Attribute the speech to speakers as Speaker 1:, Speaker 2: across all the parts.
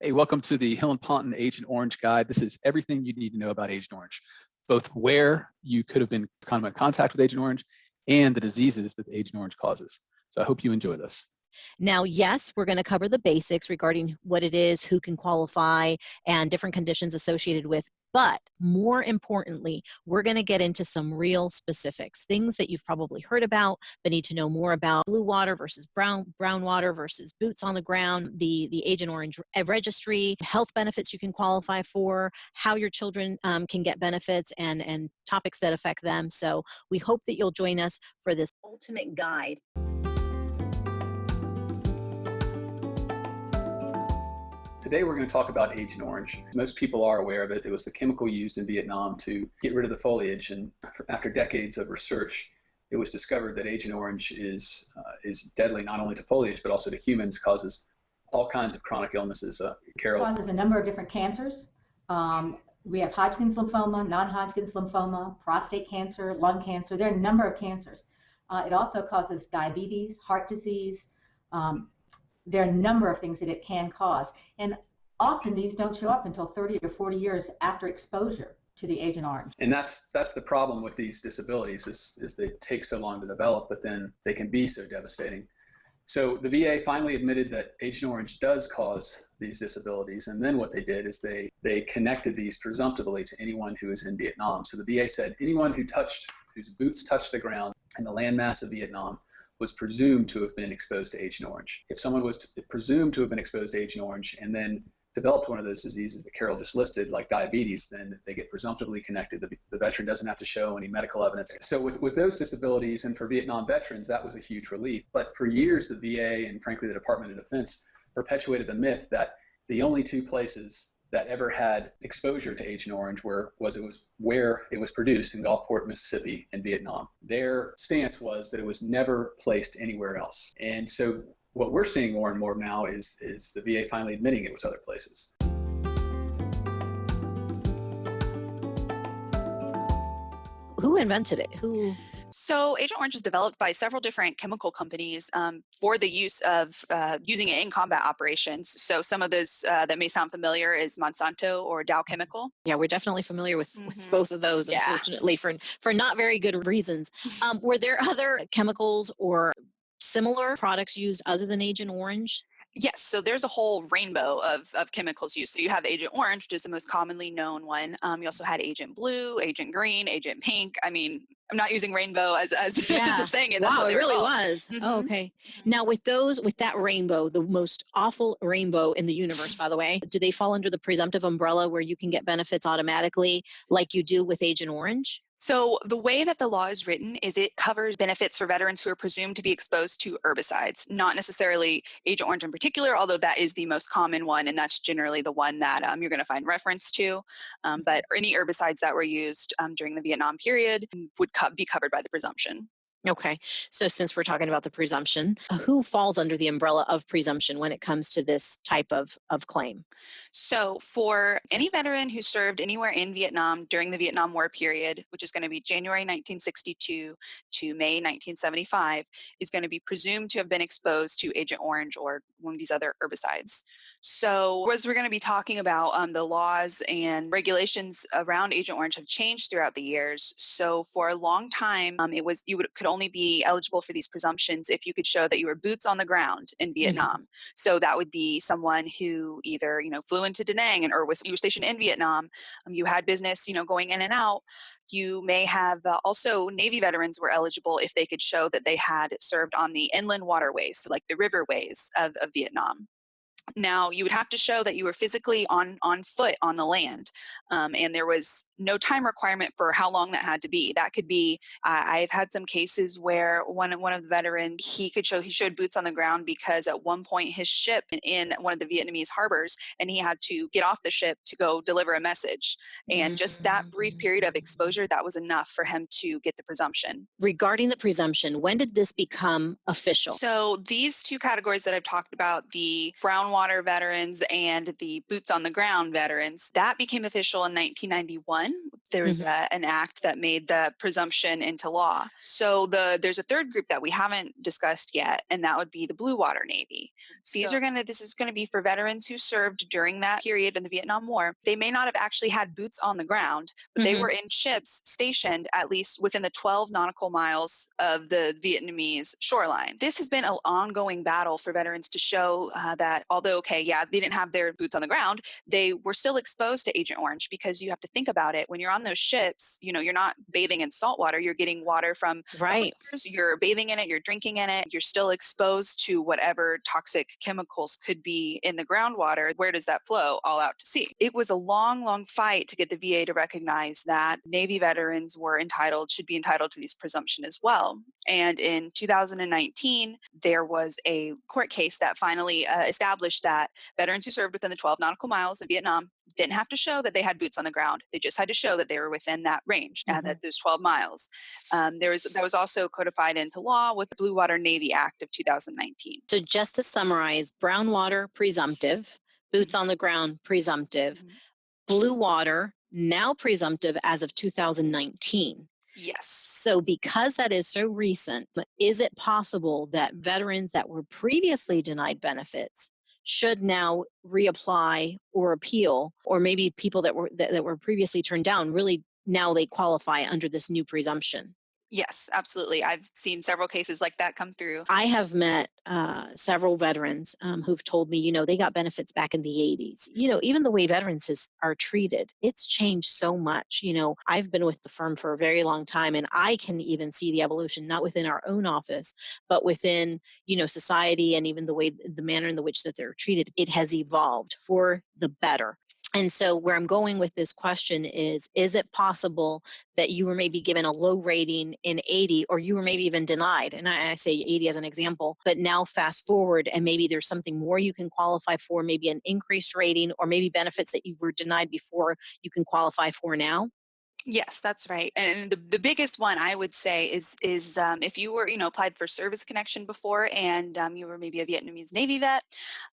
Speaker 1: Hey, welcome to the Hill and Ponton Agent Orange Guide. This is everything you need to know about Agent Orange, both where you could have been in contact with Agent Orange and the diseases that Agent Orange causes. So I hope you enjoy this.
Speaker 2: Now, yes, we're going to cover the basics regarding what it is, who can qualify, and different conditions associated with. But more importantly, we're going to get into some real specifics, things that you've probably heard about, but need to know more about: blue water versus brown water versus boots on the ground, the Agent Orange Registry, health benefits you can qualify for, how your children can get benefits, and topics that affect them. So we hope that you'll join us for this ultimate guide.
Speaker 1: Today we're going to talk about Agent Orange. Most people are aware of it. It was the chemical used in Vietnam to get rid of the foliage, and after decades of research, it was discovered that Agent Orange is deadly not only to foliage but also to humans, causes all kinds of chronic illnesses. Carol?
Speaker 3: It causes a number of different cancers. We have Hodgkin's lymphoma, non-Hodgkin's lymphoma, prostate cancer, lung cancer. There are a number of cancers. It also causes diabetes, heart disease. There are a number of things that it can cause, and often these don't show up until 30 or 40 years after exposure to the Agent Orange.
Speaker 1: And that's the problem with these disabilities is they take so long to develop, but then they can be so devastating. So the VA finally admitted that Agent Orange does cause these disabilities, and then what they did is they connected these presumptively to anyone who is in Vietnam. So the VA said anyone whose boots touched the ground in the landmass of Vietnam was presumed to have been exposed to Agent Orange. If someone was presumed to have been exposed to Agent Orange and then developed one of those diseases that Carol just listed, like diabetes, then they get presumptively connected. The veteran doesn't have to show any medical evidence. So with those disabilities, and for Vietnam veterans, that was a huge relief. But for years, the VA and frankly the Department of Defense perpetuated the myth that the only two places that ever had exposure to Agent Orange where it was produced in Gulfport, Mississippi, in Vietnam. Their stance was that it was never placed anywhere else. And so what we're seeing more and more now is the VA finally admitting it was other places.
Speaker 2: Who invented it?
Speaker 4: So Agent Orange was developed by several different chemical companies for the use of using it in combat operations. So some of those that may sound familiar is Monsanto or Dow Chemical.
Speaker 2: Yeah, we're definitely familiar with both of those, unfortunately, for not very good reasons. Were there other chemicals or similar products used other than Agent Orange?
Speaker 4: Yes, so there's a whole rainbow of chemicals used. So you have Agent Orange, which is the most commonly known one. You also had Agent Blue, Agent Green, Agent Pink. I mean, I'm not using rainbow as just saying it. That's
Speaker 2: wow,
Speaker 4: what
Speaker 2: it really
Speaker 4: called.
Speaker 2: was. Oh, okay. Now with that rainbow, the most awful rainbow in the universe, by the way, do they fall under the presumptive umbrella where you can get benefits automatically like you do with Agent Orange?
Speaker 4: So the way that the law is written is it covers benefits for veterans who are presumed to be exposed to herbicides, not necessarily Agent Orange in particular, although that is the most common one, and that's generally the one that you're going to find reference to. But any herbicides that were used during the Vietnam period would be covered by the presumption.
Speaker 2: Okay. So since we're talking about the presumption, who falls under the umbrella of presumption when it comes to this type of claim?
Speaker 4: So for any veteran who served anywhere in Vietnam during the Vietnam War period, which is going to be January 1962 to May 1975, is going to be presumed to have been exposed to Agent Orange or one of these other herbicides. So as we're going to be talking about, the laws and regulations around Agent Orange have changed throughout the years. So for a long time, could only be eligible for these presumptions if you could show that you were boots on the ground in Vietnam. So that would be someone who either flew into Da Nang you were stationed in Vietnam. You had business going in and out. You may have also Navy veterans were eligible if they could show that they had served on the inland waterways, so like the riverways of Vietnam. Now, you would have to show that you were physically on foot on the land, and there was no time requirement for how long that had to be. That could be, I've had some cases where one of the veterans, he showed boots on the ground because at one point his ship in one of the Vietnamese harbors, and he had to get off the ship to go deliver a message. And just that brief period of exposure, that was enough for him to get the presumption.
Speaker 2: Regarding the presumption, when did this become official?
Speaker 4: So these two categories that I've talked about, the brown water veterans and the boots on the ground veterans, that became official in 1991. 2001, there was an act that made the presumption into law. So there's a third group that we haven't discussed yet, and that would be the Blue Water Navy. This is gonna be for veterans who served during that period in the Vietnam War. They may not have actually had boots on the ground, but they were in ships stationed at least within the 12 nautical miles of the Vietnamese shoreline. This has been an ongoing battle for veterans to show that although, they didn't have their boots on the ground, they were still exposed to Agent Orange, because you have to think about it. When you're on those ships, you're not bathing in salt water. You're getting water from
Speaker 2: Right.
Speaker 4: You're bathing in it, you're drinking in it, you're still exposed to whatever toxic chemicals could be in the groundwater. Where does that flow? All out to sea. It was a long, long fight to get the VA to recognize that Navy veterans should be entitled to these presumption as well. And in 2019, there was a court case that finally established that veterans who served within the 12 nautical miles of Vietnam didn't have to show that they had boots on the ground. They just had to show that they were within that range, and that those 12 miles. That was also codified into law with the Blue Water Navy Act of 2019.
Speaker 2: So just to summarize, brown water, presumptive, boots on the ground, presumptive, blue water, now presumptive as of 2019.
Speaker 4: Yes.
Speaker 2: So because that is so recent, is it possible that veterans that were previously denied benefits should now reapply or appeal, or maybe people that were previously turned down, really now they qualify under this new presumption?
Speaker 4: Yes, absolutely. I've seen several cases like that come through.
Speaker 2: I have met several veterans who've told me, they got benefits back in the 80s. Even the way veterans are treated, it's changed so much. I've been with the firm for a very long time, and I can even see the evolution, not within our own office, but within, society, and even the manner in which that they're treated. It has evolved for the better. And so where I'm going with this question is it possible that you were maybe given a low rating in 80, or you were maybe even denied? And I say 80 as an example, but now fast forward and maybe there's something more you can qualify for, maybe an increased rating, or maybe benefits that you were denied before you can qualify for now?
Speaker 4: Yes, that's right. And the biggest one I would say is if you were, applied for service connection before, and you were maybe a Vietnamese Navy vet,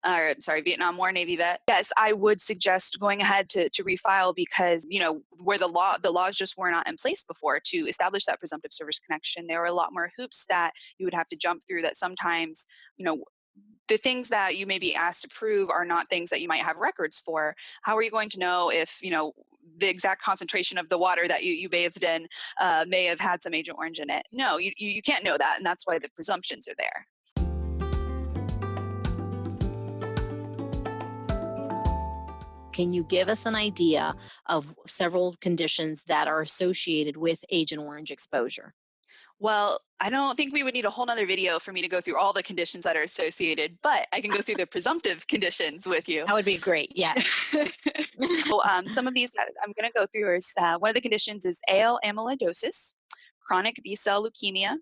Speaker 4: or sorry, Vietnam War Navy vet. Yes, I would suggest going ahead to refile, because, where the laws just were not in place before to establish that presumptive service connection, there were a lot more hoops that you would have to jump through, that sometimes, the things that you may be asked to prove are not things that you might have records for. How are you going to know if, the exact concentration of the water that you bathed in may have had some Agent Orange in it? No, you can't know that, and that's why the presumptions are there.
Speaker 2: Can you give us an idea of several conditions that are associated with Agent Orange exposure?
Speaker 4: Well, I don't think we would need a whole nother video for me to go through all the conditions that are associated, but I can go through the presumptive conditions with you.
Speaker 2: That would be great. Yeah.
Speaker 4: So some of these that I'm going to go through is one of the conditions is AL amyloidosis, chronic B-cell leukemia,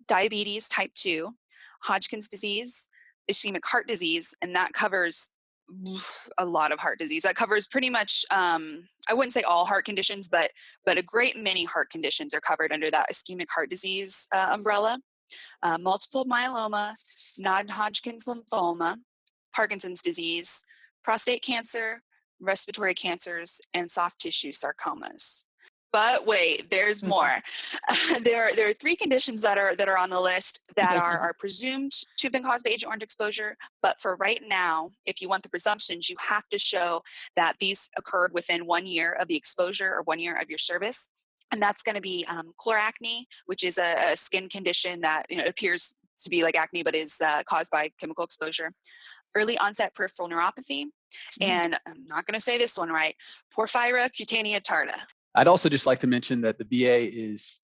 Speaker 4: diabetes type 2, Hodgkin's disease, ischemic heart disease, and that covers a lot of heart disease. That covers pretty much, I wouldn't say all heart conditions, but a great many heart conditions are covered under that ischemic heart disease umbrella. Multiple myeloma, non-Hodgkin's lymphoma, Parkinson's disease, prostate cancer, respiratory cancers, and soft tissue sarcomas. But wait, there's more. There are three conditions that are on the list that are presumed to have been caused by Agent Orange exposure. But for right now, if you want the presumptions, you have to show that these occurred within 1 year of the exposure or 1 year of your service. And that's going to be chloracne, which is a skin condition that appears to be like acne, but is caused by chemical exposure. Early onset peripheral neuropathy, and I'm not going to say this one right, porphyria cutanea tarda.
Speaker 1: I'd also just like to mention that the VA is,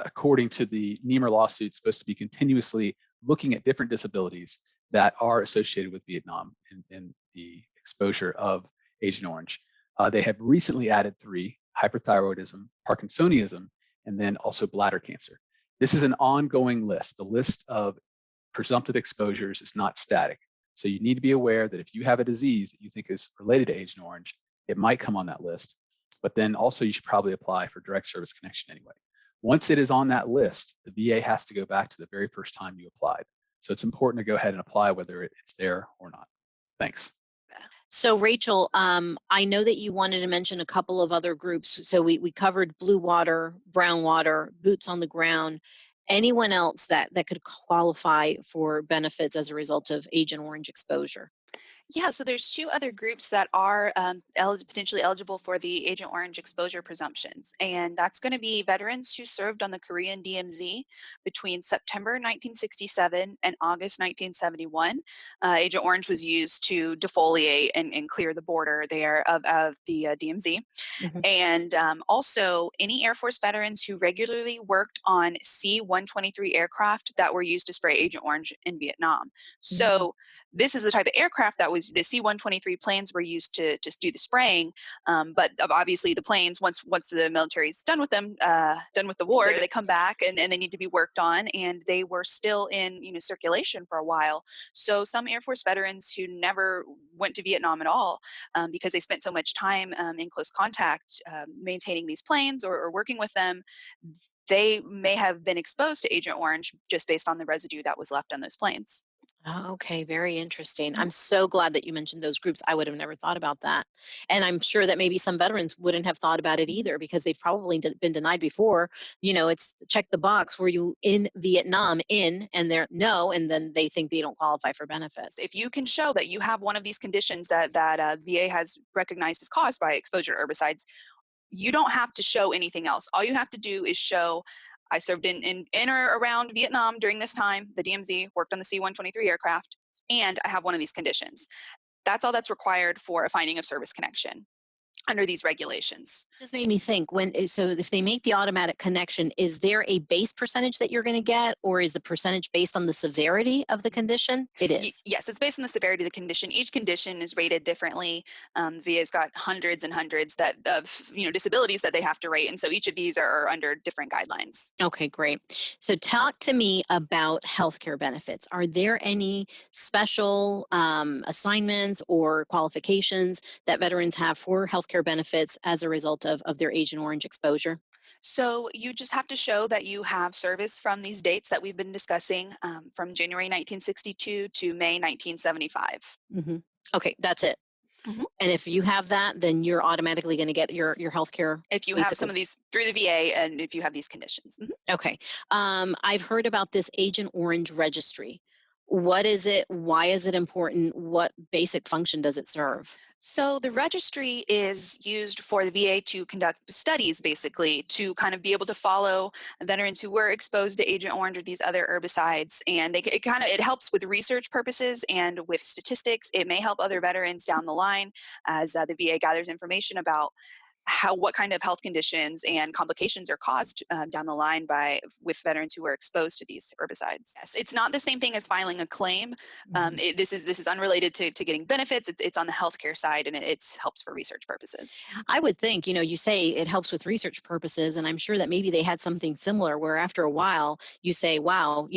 Speaker 1: according to the Niemer lawsuit, supposed to be continuously looking at different disabilities that are associated with Vietnam and the exposure of Agent Orange. They have recently added 3: hyperthyroidism, Parkinsonism, and then also bladder cancer. This is an ongoing list. The list of presumptive exposures is not static. So you need to be aware that if you have a disease that you think is related to Agent Orange, it might come on that list. But then also you should probably apply for direct service connection anyway. Once it is on that list, the VA has to go back to the very first time you applied. So it's important to go ahead and apply whether it's there or not. Thanks.
Speaker 2: So Rachel, I know that you wanted to mention a couple of other groups. So we covered blue water, brown water, boots on the ground. Anyone else that could qualify for benefits as a result of Agent Orange exposure?
Speaker 4: Yeah, so there's two other groups that are potentially eligible for the Agent Orange exposure presumptions, and that's going to be veterans who served on the Korean DMZ between September 1967 and August 1971. Agent Orange was used to defoliate and clear the border there of the DMZ.
Speaker 2: Mhm.
Speaker 4: And also any Air Force veterans who regularly worked on C-123 aircraft that were used to spray Agent Orange in Vietnam.
Speaker 2: Mhm.
Speaker 4: So this is the type of aircraft that was the C-123 planes were used to just do the spraying. But obviously the planes, once the military's done with them, done with the war, they come back and they need to be worked on. And they were still in circulation for a while. So some Air Force veterans who never went to Vietnam at all, because they spent so much time in close contact maintaining these planes or working with them, they may have been exposed to Agent Orange just based on the residue that was left on those planes.
Speaker 2: Oh, okay, very interesting.
Speaker 4: Mhm.
Speaker 2: I'm so glad that you mentioned those groups. I would have never thought about that. And I'm sure that maybe some veterans wouldn't have thought about it either because they've probably been denied before. It's check the box, were you in Vietnam in, and they're no, and then they think they don't qualify for benefits.
Speaker 4: If you can show that you have one of these conditions that VA has recognized as caused by exposure to herbicides, you don't have to show anything else. All you have to do is show I served in or around Vietnam during this time, the DMZ, worked on the C-123 aircraft, and I have one of these conditions. That's all that's required for a finding of service connection under these regulations.
Speaker 2: Just made me think so if they make the automatic connection, is there a base percentage that you're going to get, or is the percentage based on the severity of the condition? It is.
Speaker 4: Yes, it's based on the severity of the condition. Each condition is rated differently. VA's got hundreds and hundreds of disabilities that they have to rate, and so each of these are under different guidelines.
Speaker 2: Okay, great. So talk to me about healthcare benefits. Are there any special assignments or qualifications that veterans have for healthcare benefits as a result of their Agent Orange exposure?
Speaker 4: So you just have to show that you have service from these dates that we've been discussing, from January 1962 to May 1975.
Speaker 2: Hmm. Okay, that's it.
Speaker 4: Mhm.
Speaker 2: And if you have that, then you're automatically going to get your healthcare.
Speaker 4: If you have some
Speaker 2: Basically.
Speaker 4: of these through the VA and if you have these conditions. Mhm.
Speaker 2: Okay. I've heard about this Agent Orange registry. What is it? Why is it important? What basic function does it serve?
Speaker 4: So the registry is used for the VA to conduct studies, basically, to kind of be able to follow veterans who were exposed to Agent Orange or these other herbicides, and it helps with research purposes and with statistics. It may help other veterans down the line as the VA gathers information about what kind of health conditions and complications are caused down the line with veterans who were exposed to these herbicides. Yes, it's not the same thing as filing a claim.
Speaker 2: Mhm.
Speaker 4: This is unrelated to getting benefits. It's on the healthcare side, and it helps for research purposes.
Speaker 2: I would think, you say it helps with research purposes, and I'm sure that maybe they had something similar where after a while you say, wow,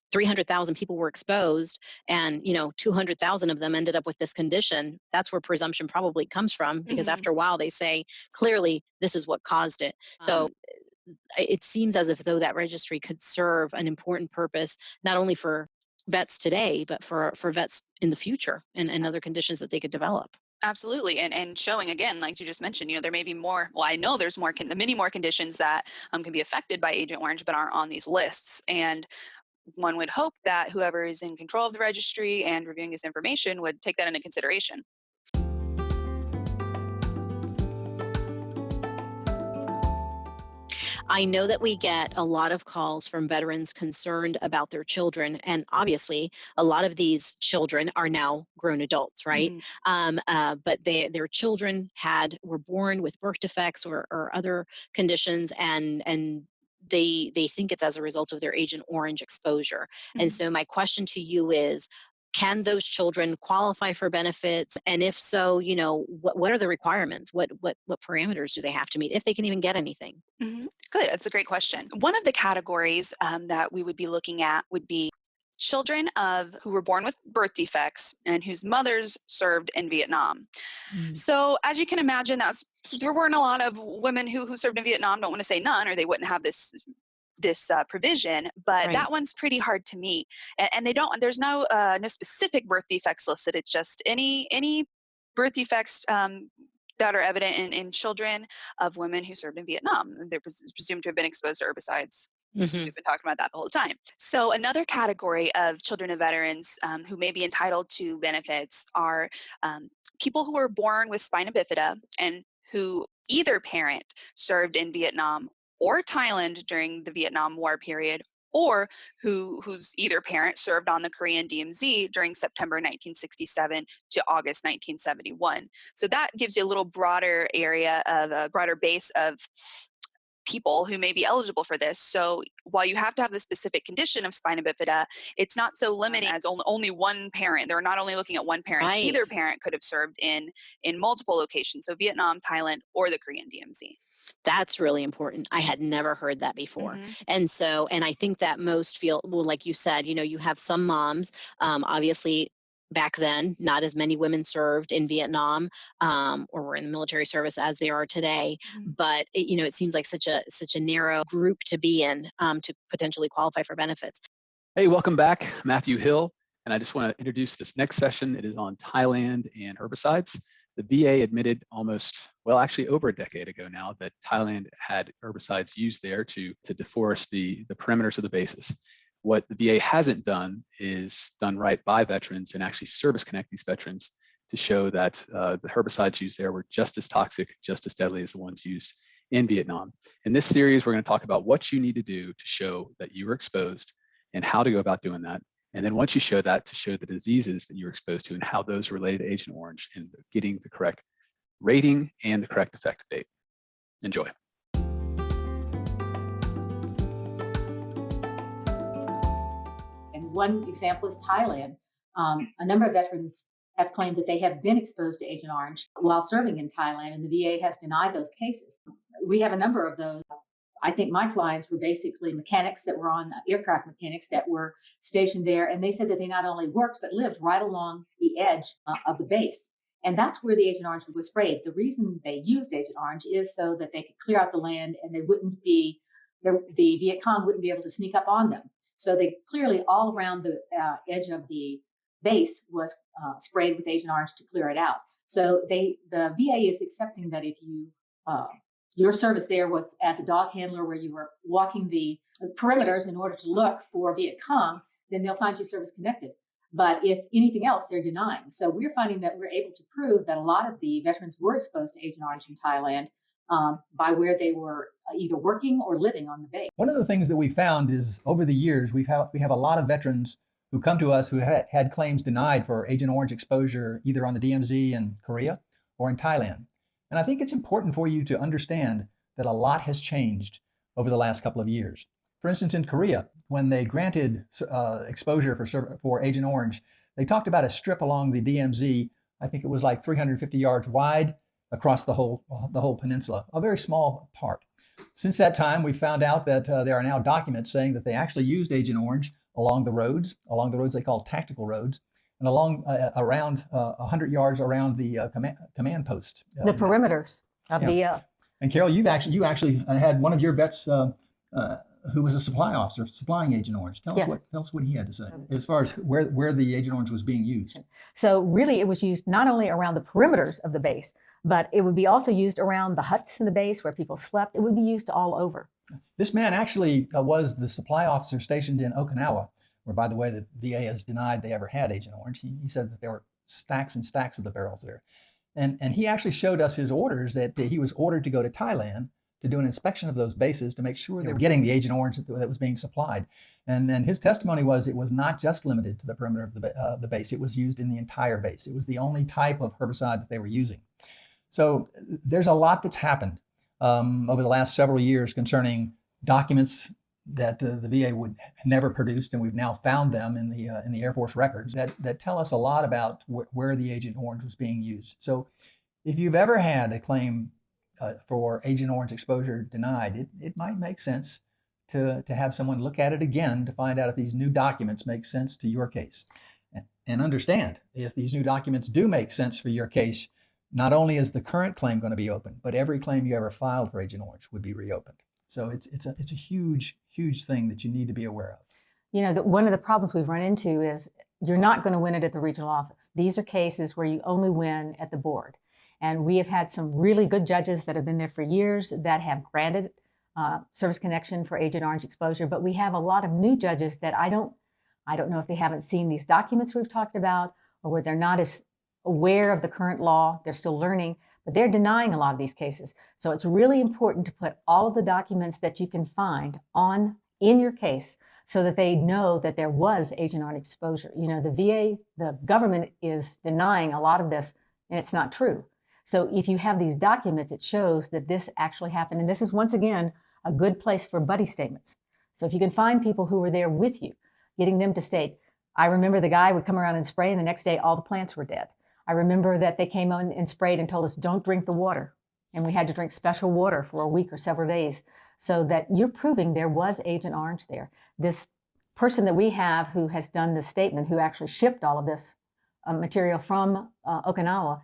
Speaker 2: 300,000 people were exposed and 200,000 of them ended up with this condition. That's where presumption probably comes from, because
Speaker 4: Mhm.
Speaker 2: after a while they say clearly this is what caused it. So it seems as if though that registry could serve an important purpose not only for vets today but for vets in the future and other conditions that they could develop.
Speaker 4: Absolutely, and showing again, like you just mentioned, there may be more. Well, I know there's many more conditions that can be affected by Agent Orange, but aren't on these lists. And one would hope that whoever is in control of the registry and reviewing this information would take that into consideration.
Speaker 2: I know that we get a lot of calls from veterans concerned about their children, and obviously, a lot of these children are now grown adults, right?
Speaker 4: Mhm.
Speaker 2: But their children were born with birth defects or other conditions, and they think it's as a result of their Agent Orange exposure. And
Speaker 4: Mhm.
Speaker 2: so, my question to you is. Can those children qualify for benefits? And if so, what are the requirements? What parameters do they have to meet if they can even get anything?
Speaker 4: Good. That's a great question. One of the categories that we would be looking at would be children of who were born with birth defects and whose mothers served in Vietnam.
Speaker 2: Mm.
Speaker 4: So, as you can imagine, there weren't a lot of women who served in Vietnam. Don't want to say none, or they wouldn't have this provision, but
Speaker 2: Right.
Speaker 4: that one's pretty hard to meet. And they don't. There's no specific birth defects listed. It's just any birth defects that are evident in children of women who served in Vietnam. They're presumed to have been exposed to herbicides. We've been talking about that the whole time. So another category of children of veterans who may be entitled to benefits are people who were born with spina bifida and who either parent served in Vietnam or Thailand during the Vietnam War period, or whose either parent served on the Korean DMZ during September 1967 to August 1971. So that gives you a little broader area of a broader base of people who may be eligible for this. So while you have to have the specific condition of spina bifida, it's not so limiting as only one parent. They're not only looking at one parent.
Speaker 2: Right.
Speaker 4: Either parent could have served in multiple locations, so Vietnam, Thailand, or the Korean DMZ.
Speaker 2: That's really important. I had never heard that before. And I think that most feel, well, like you said, you have some moms, obviously back then, not as many women served in Vietnam or were in the military service as they are today. But it seems like such a narrow group to be in to potentially qualify for benefits.
Speaker 1: Hey, welcome back. Matthew Hill. And I just want to introduce this next session. It is on Thailand and herbicides. The VA admitted actually over a decade ago now, that Thailand had herbicides used there to deforest the perimeters of the bases. What the VA hasn't done is done right by veterans and actually service connect these veterans to show that the herbicides used there were just as toxic, just as deadly as the ones used in Vietnam. In this series, we're going to talk about what you need to do to show that you were exposed and how to go about doing that. And then once you show that, to show the diseases that you're exposed to and how those are related to Agent Orange and getting the correct rating and the correct effective date. Enjoy.
Speaker 3: And one example is Thailand. A number of veterans have claimed that they have been exposed to Agent Orange while serving in Thailand, and the VA has denied those cases. We have a number of those. I think my clients were basically mechanics that were on aircraft mechanics that were stationed there. And they said that they not only worked, but lived right along the edge of the base. And that's where the Agent Orange was sprayed. The reason they used Agent Orange is so that they could clear out the land and the Viet Cong wouldn't be able to sneak up on them. So they clearly all around the edge of the base was sprayed with Agent Orange to clear it out. So the VA is accepting that if you your service there was as a dog handler where you were walking the perimeters in order to look for Viet Cong, then they'll find you service connected. But if anything else, they're denying. So we're finding that we're able to prove that a lot of the veterans were exposed to Agent Orange in Thailand by where they were either working or living on the base.
Speaker 5: One of the things that we found is over the years, we have a lot of veterans who come to us who had claims denied for Agent Orange exposure either on the DMZ in Korea or in Thailand. And I think it's important for you to understand that a lot has changed over the last couple of years. For instance, in Korea, when they granted exposure for Agent Orange, they talked about a strip along the DMZ. I think it was like 350 yards wide across the whole peninsula, a very small part. Since that time, we found out that there are now documents saying that they actually used Agent Orange along the roads they call tactical roads, and along around 100 yards around the command post.
Speaker 6: The perimeters of the.
Speaker 5: And Carol, you actually had one of your vets who was a supply officer supplying Agent Orange. Tell us what he had to say as far as where the Agent Orange was being used.
Speaker 6: So really, it was used not only around the perimeters of the base, but it would be also used around the huts in the base where people slept. It would be used all over.
Speaker 5: This man actually was the supply officer stationed in Okinawa, where, by the way, the VA has denied they ever had Agent Orange. He said that there were stacks and stacks of the barrels there. And he actually showed us his orders that he was ordered to go to Thailand to do an inspection of those bases to make sure they were getting the Agent Orange that was being supplied. And his testimony was it was not just limited to the perimeter of the base. It was used in the entire base. It was the only type of herbicide that they were using. So there's a lot that's happened over the last several years concerning documents that the VA would never produced, and we've now found them in the Air Force records that tell us a lot about where the Agent Orange was being used. So if you've ever had a claim for Agent Orange exposure denied, it might make sense to have someone look at it again to find out if these new documents make sense to your case. And understand, if these new documents do make sense for your case, not only is the current claim going to be open, but every claim you ever filed for Agent Orange would be reopened. So it's a huge thing that you need to be aware of.
Speaker 6: You know, one of the problems we've run into is you're not going to win it at the regional office. These are cases where you only win at the board. And we have had some really good judges that have been there for years that have granted service connection for Agent Orange exposure, but we have a lot of new judges that I don't know if they haven't seen these documents we've talked about, or where they're not as aware of the current law. They're still learning, but they're denying a lot of these cases. So it's really important to put all of the documents that you can find in your case so that they know that there was Agent Orange exposure. You know, the VA, the government is denying a lot of this, and it's not true. So if you have these documents, it shows that this actually happened. And this is, once again, a good place for buddy statements. So if you can find people who were there with you, getting them to state, I remember the guy would come around and spray, and the next day all the plants were dead. I remember that they came on and sprayed and told us, don't drink the water. And we had to drink special water for a week or several days, so that you're proving there was Agent Orange there. This person that we have who has done this statement, who actually shipped all of this material from Okinawa,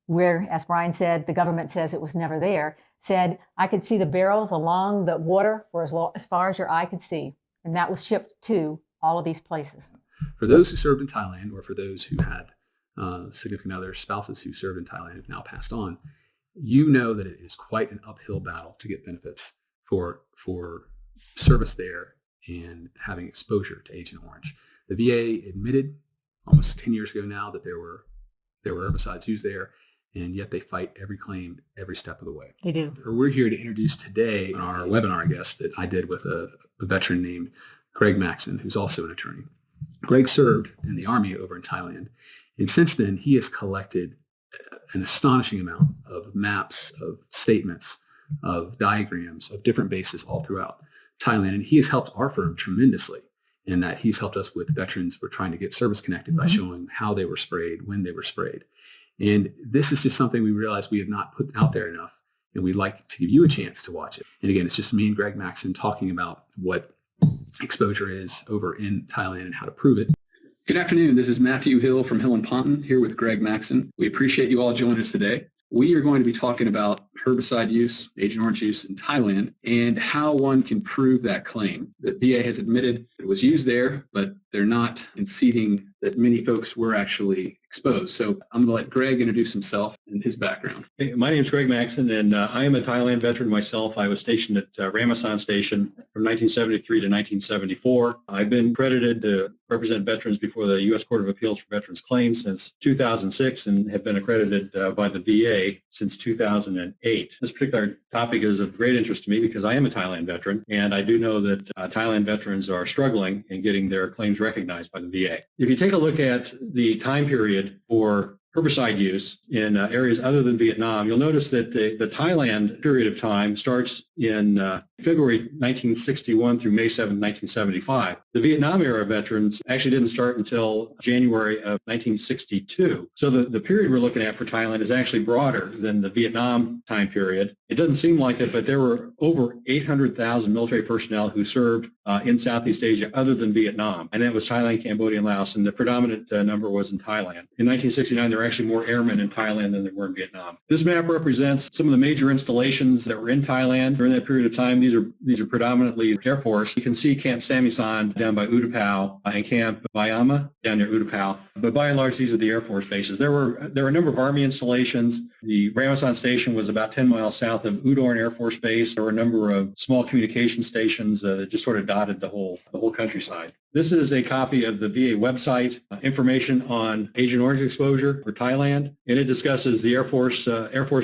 Speaker 6: where, as Brian said, the government says it was never there, said, I could see the barrels along the water for as far as your eye could see. And that was shipped to all of these places.
Speaker 7: For those who served in Thailand, or for those who had significant other spouses who served in Thailand have now passed on, you know that it is quite an uphill battle to get benefits for service there and having exposure to Agent Orange. The VA admitted almost 10 years ago now that there were herbicides used there, and yet they fight every claim every step of the way.
Speaker 6: They do.
Speaker 7: We're here to introduce today on our webinar guest that I did with a veteran named Greg Maxson, who's also an attorney. Greg served in the Army over in Thailand, and since then he has collected an astonishing amount of maps, of statements, of diagrams, of different bases all throughout Thailand, and he has helped our firm tremendously in that he's helped us with veterans who are trying to get service connected by showing how they were sprayed, when they were sprayed. And this is just something we realize we have not put out there enough, and we'd like to give you a chance to watch it. And again, it's just me and Greg Maxson talking about what exposure is over in Thailand and how to prove it. Good afternoon. This is Matthew Hill from Hill & Ponton here with Greg Maxson. We appreciate you all joining us today. We are going to be talking about herbicide use, Agent Orange use in Thailand, and how one can prove that claim. The VA has admitted it was used there, but they're not conceding that many folks were actually exposed. So I'm going to let Greg introduce himself and his background.
Speaker 8: Hey, my name is Greg Maxson, and I am a Thailand veteran myself. I was stationed at Ramasan Station from 1973 to 1974. I've been accredited to represent veterans before the U.S. Court of Appeals for Veterans Claims since 2006 and have been accredited by the VA since 2008. This particular topic is of great interest to me because I am a Thailand veteran, and I do know that Thailand veterans are struggling in getting their claims recognized by the VA. If you take a look at the time period for herbicide use in areas other than Vietnam, you'll notice that the Thailand period of time starts in February 1961 through May 7, 1975. The Vietnam era veterans actually didn't start until January of 1962. So the period we're looking at for Thailand is actually broader than the Vietnam time period. It doesn't seem like it, but there were over 800,000 military personnel who served in Southeast Asia other than Vietnam. And that was Thailand, Cambodia, and Laos, and the predominant number was in Thailand. In 1969, there were actually more airmen in Thailand than there were in Vietnam. This map represents some of the major installations that were in Thailand during that period of time. These are predominantly Air Force. You can see Camp Samisan down by Utapao and Camp Bayama down near Utapao. But by and large, these are the Air Force bases. There were a number of Army installations. The Ramasan Station was about 10 miles south of Udorn Air Force Base. There were a number of small communication stations that just sort of dotted the whole countryside. This is a copy of the VA website, information on Agent Orange exposure for Thailand, and it discusses the Air Force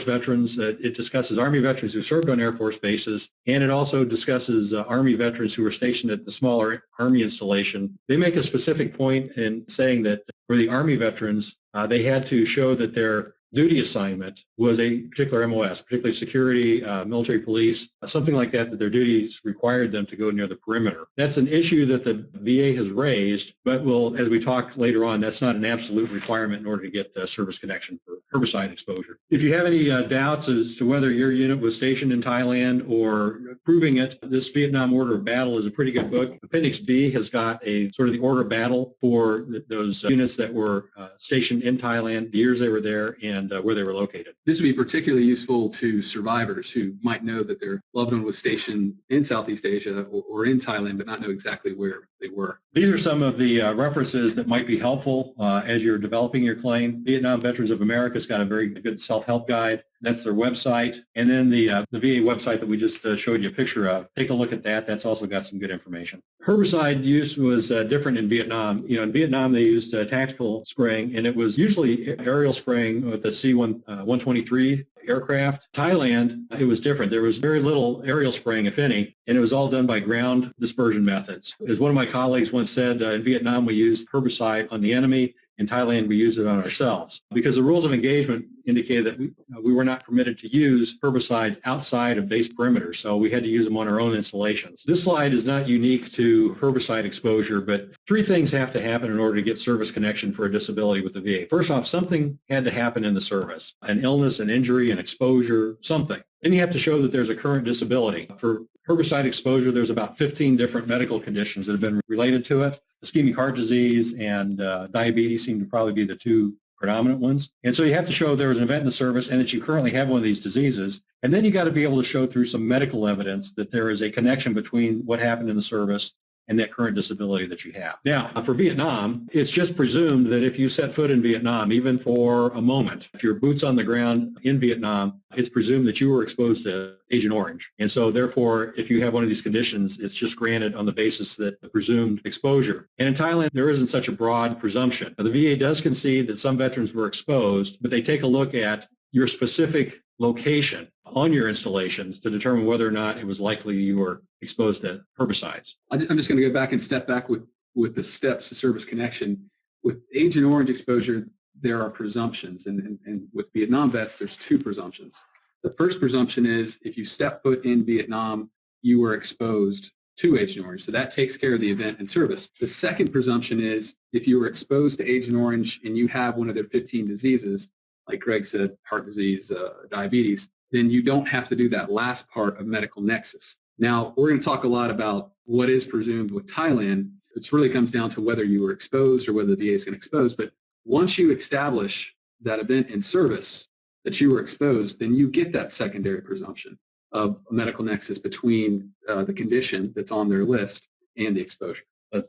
Speaker 8: veterans. It discusses Army veterans who served on Air Force bases, and it also discusses Army veterans who were stationed at the smaller Army installation. They make a specific point in saying that for the Army veterans, they had to show that their duty assignment was a particular MOS, particularly security, military police, something like that their duties required them to go near the perimeter. That's an issue that the VA has raised, but as we talk later on, that's not an absolute requirement in order to get service connection for herbicide exposure. If you have any doubts as to whether your unit was stationed in Thailand or proving it, this Vietnam Order of Battle is a pretty good book. Appendix B has got a sort of the order of battle for those units that were stationed in Thailand, the years they were there, and where they were located.
Speaker 7: This would be particularly useful to survivors who might know that their loved one was stationed in Southeast Asia or in Thailand, but not know exactly where they were.
Speaker 8: These are some of the references that might be helpful as you're developing your claim. Vietnam Veterans of America's got a very good self-help guide. That's their website. And then the VA website that we just showed you a picture of, take a look at that. That's also got some good information. Herbicide use was different in Vietnam. You know, in Vietnam, they used tactical spraying, and it was usually aerial spraying with the C-123 aircraft. Thailand, it was different. There was very little aerial spraying, if any, and it was all done by ground dispersion methods. As one of my colleagues once said, in Vietnam, we used herbicide on the enemy. In Thailand, we used it on ourselves because the rules of engagement indicated that we were not permitted to use herbicides outside of base perimeters, so we had to use them on our own installations. This slide is not unique to herbicide exposure, but three things have to happen in order to get service connection for a disability with the VA. First off, something had to happen in the service, an illness, an injury, an exposure, something. Then you have to show that there's a current disability. For herbicide exposure, there's about 15 different medical conditions that have been related to it. Ischemic heart disease and diabetes seem to probably be the two predominant ones. And so you have to show there was an event in the service and that you currently have one of these diseases. And then you got to be able to show through some medical evidence that there is a connection between what happened in the service and that current disability that you have. Now, for Vietnam, it's just presumed that if you set foot in Vietnam, even for a moment, if your boots on the ground in Vietnam, it's presumed that you were exposed to Agent Orange. And so therefore, if you have one of these conditions, it's just granted on the basis that the presumed exposure. And in Thailand, there isn't such a broad presumption. Now, the VA does concede that some veterans were exposed, but they take a look at your specific location on your installations to determine whether or not it was likely you were exposed to herbicides.
Speaker 7: I'm just going to go back and step back with the steps to service connection. With Agent Orange exposure, there are presumptions, and with Vietnam vets, there's two presumptions. The first presumption is if you step foot in Vietnam, you were exposed to Agent Orange. So that takes care of the event in service. The second presumption is if you were exposed to Agent Orange and you have one of their 15 diseases, like Greg said, heart disease, diabetes, then you don't have to do that last part of medical nexus. Now, we're going to talk a lot about what is presumed with Thailand. It really comes down to whether you were exposed or whether the VA is going to expose. But once you establish that event in service, that you were exposed, then you get that secondary presumption of a medical nexus between the condition that's on their list and the exposure.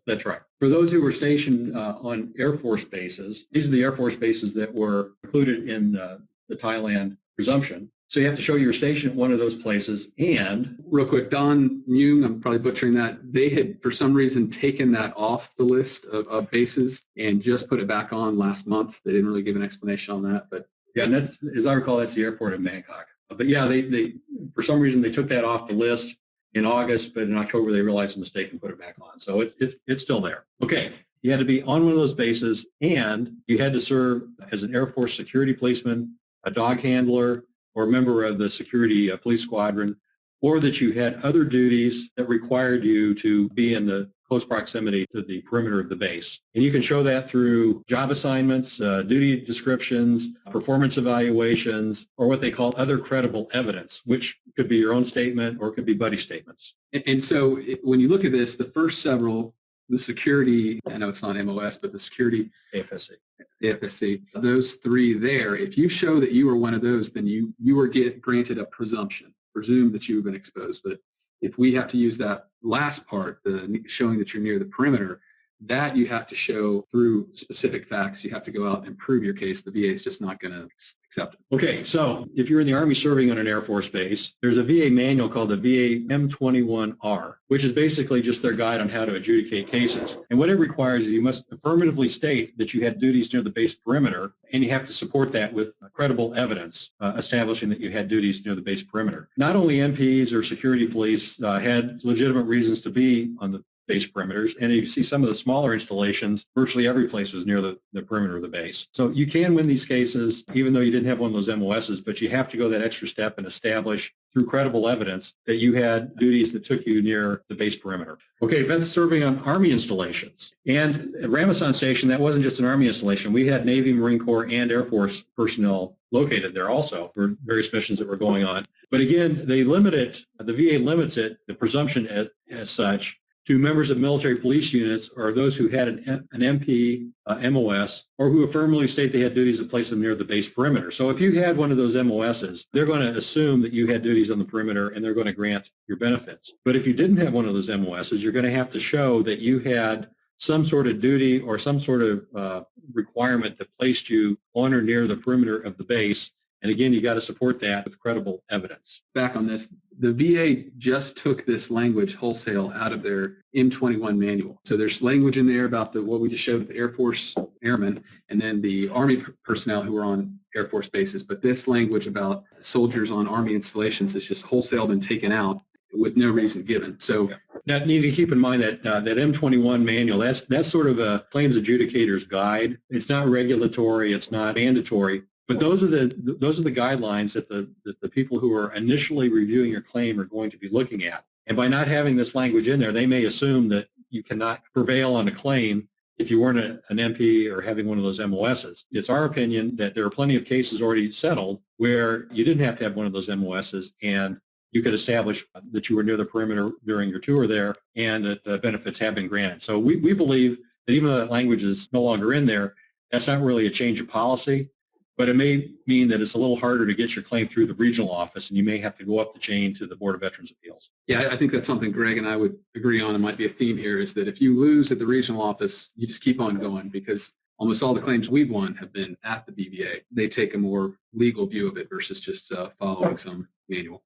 Speaker 8: That's right. For those who were stationed on Air Force bases, these are the Air Force bases that were included in the Thailand presumption. So you have to show you were stationed at one of those places. And
Speaker 7: real quick, Don Myung, I'm probably butchering that, they had for some reason taken that off the list of bases and just put it back on last month. They didn't really give an explanation on that, but
Speaker 8: yeah, and that's, as I recall, that's the airport in Bangkok. But yeah, they for some reason they took that off the list in August, but in October they realized the mistake and put it back on. So it's still there. Okay, you had to be on one of those bases, and you had to serve as an Air Force security policeman, a dog handler, or a member of the security police squadron, or that you had other duties that required you to be in the close proximity to the perimeter of the base. And you can show that through job assignments, duty descriptions, performance evaluations, or what they call other credible evidence, which could be your own statement or it could be buddy statements.
Speaker 7: And so when you look at this, the first several, the security, I know it's not MOS, but the security, AFSC, those three there, if you show that you were one of those, then you were granted a presumption, presume that you've been exposed. But if we have to use that last part, the showing that you're near the perimeter, that you have to show through specific facts. You have to go out and prove your case. The VA is just not going to accept it.
Speaker 8: Okay, so if you're in the Army serving on an Air Force base, there's a VA manual called the VA M21R, which is basically just their guide on how to adjudicate cases. And what it requires is you must affirmatively state that you had duties near the base perimeter, and you have to support that with credible evidence establishing that you had duties near the base perimeter. Not only MPs or security police had legitimate reasons to be on the base perimeters, and you see some of the smaller installations, virtually every place was near the perimeter of the base. So you can win these cases even though you didn't have one of those MOSs, but you have to go that extra step and establish through credible evidence that you had duties that took you near the base perimeter. Okay, vets serving on Army installations. And at Ramasan Station, that wasn't just an Army installation. We had Navy, Marine Corps, and Air Force personnel located there also for various missions that were going on. But again, they limit it, the VA limits it, the presumption as such, to members of military police units or those who had an MP, MOS, or who affirmatively state they had duties that place them near the base perimeter. So if you had one of those MOSs, they're going to assume that you had duties on the perimeter and they're going to grant your benefits. But if you didn't have one of those MOSs, you're going to have to show that you had some sort of duty or some sort of requirement that placed you on or near the perimeter of the base. And again, you got to support that with credible evidence.
Speaker 7: Back on this, the VA just took this language wholesale out of their M21 manual. So there's language in there about what we just showed with the Air Force airmen and then the Army personnel who were on Air Force bases. But this language about soldiers on Army installations is just wholesale been taken out with no reason given. So
Speaker 8: now, you need to keep in mind that that M21 manual, that's sort of a claims adjudicator's guide. It's not regulatory. It's not mandatory. But those are the guidelines that the people who are initially reviewing your claim are going to be looking at. And by not having this language in there, they may assume that you cannot prevail on a claim if you weren't an MP or having one of those MOSs. It's our opinion that there are plenty of cases already settled where you didn't have to have one of those MOSs and you could establish that you were near the perimeter during your tour there and that the benefits have been granted. So we believe that even though that language is no longer in there, that's not really a change of policy. But it may mean that it's a little harder to get your claim through the regional office, and you may have to go up the chain to the Board of Veterans Appeals.
Speaker 7: yeah, I think that's something Greg and I would agree on. It might be a theme here is that if you lose at the regional office, you just keep on going because almost all the claims we've won have been at the BVA. They take a more legal view of it versus just following some manual.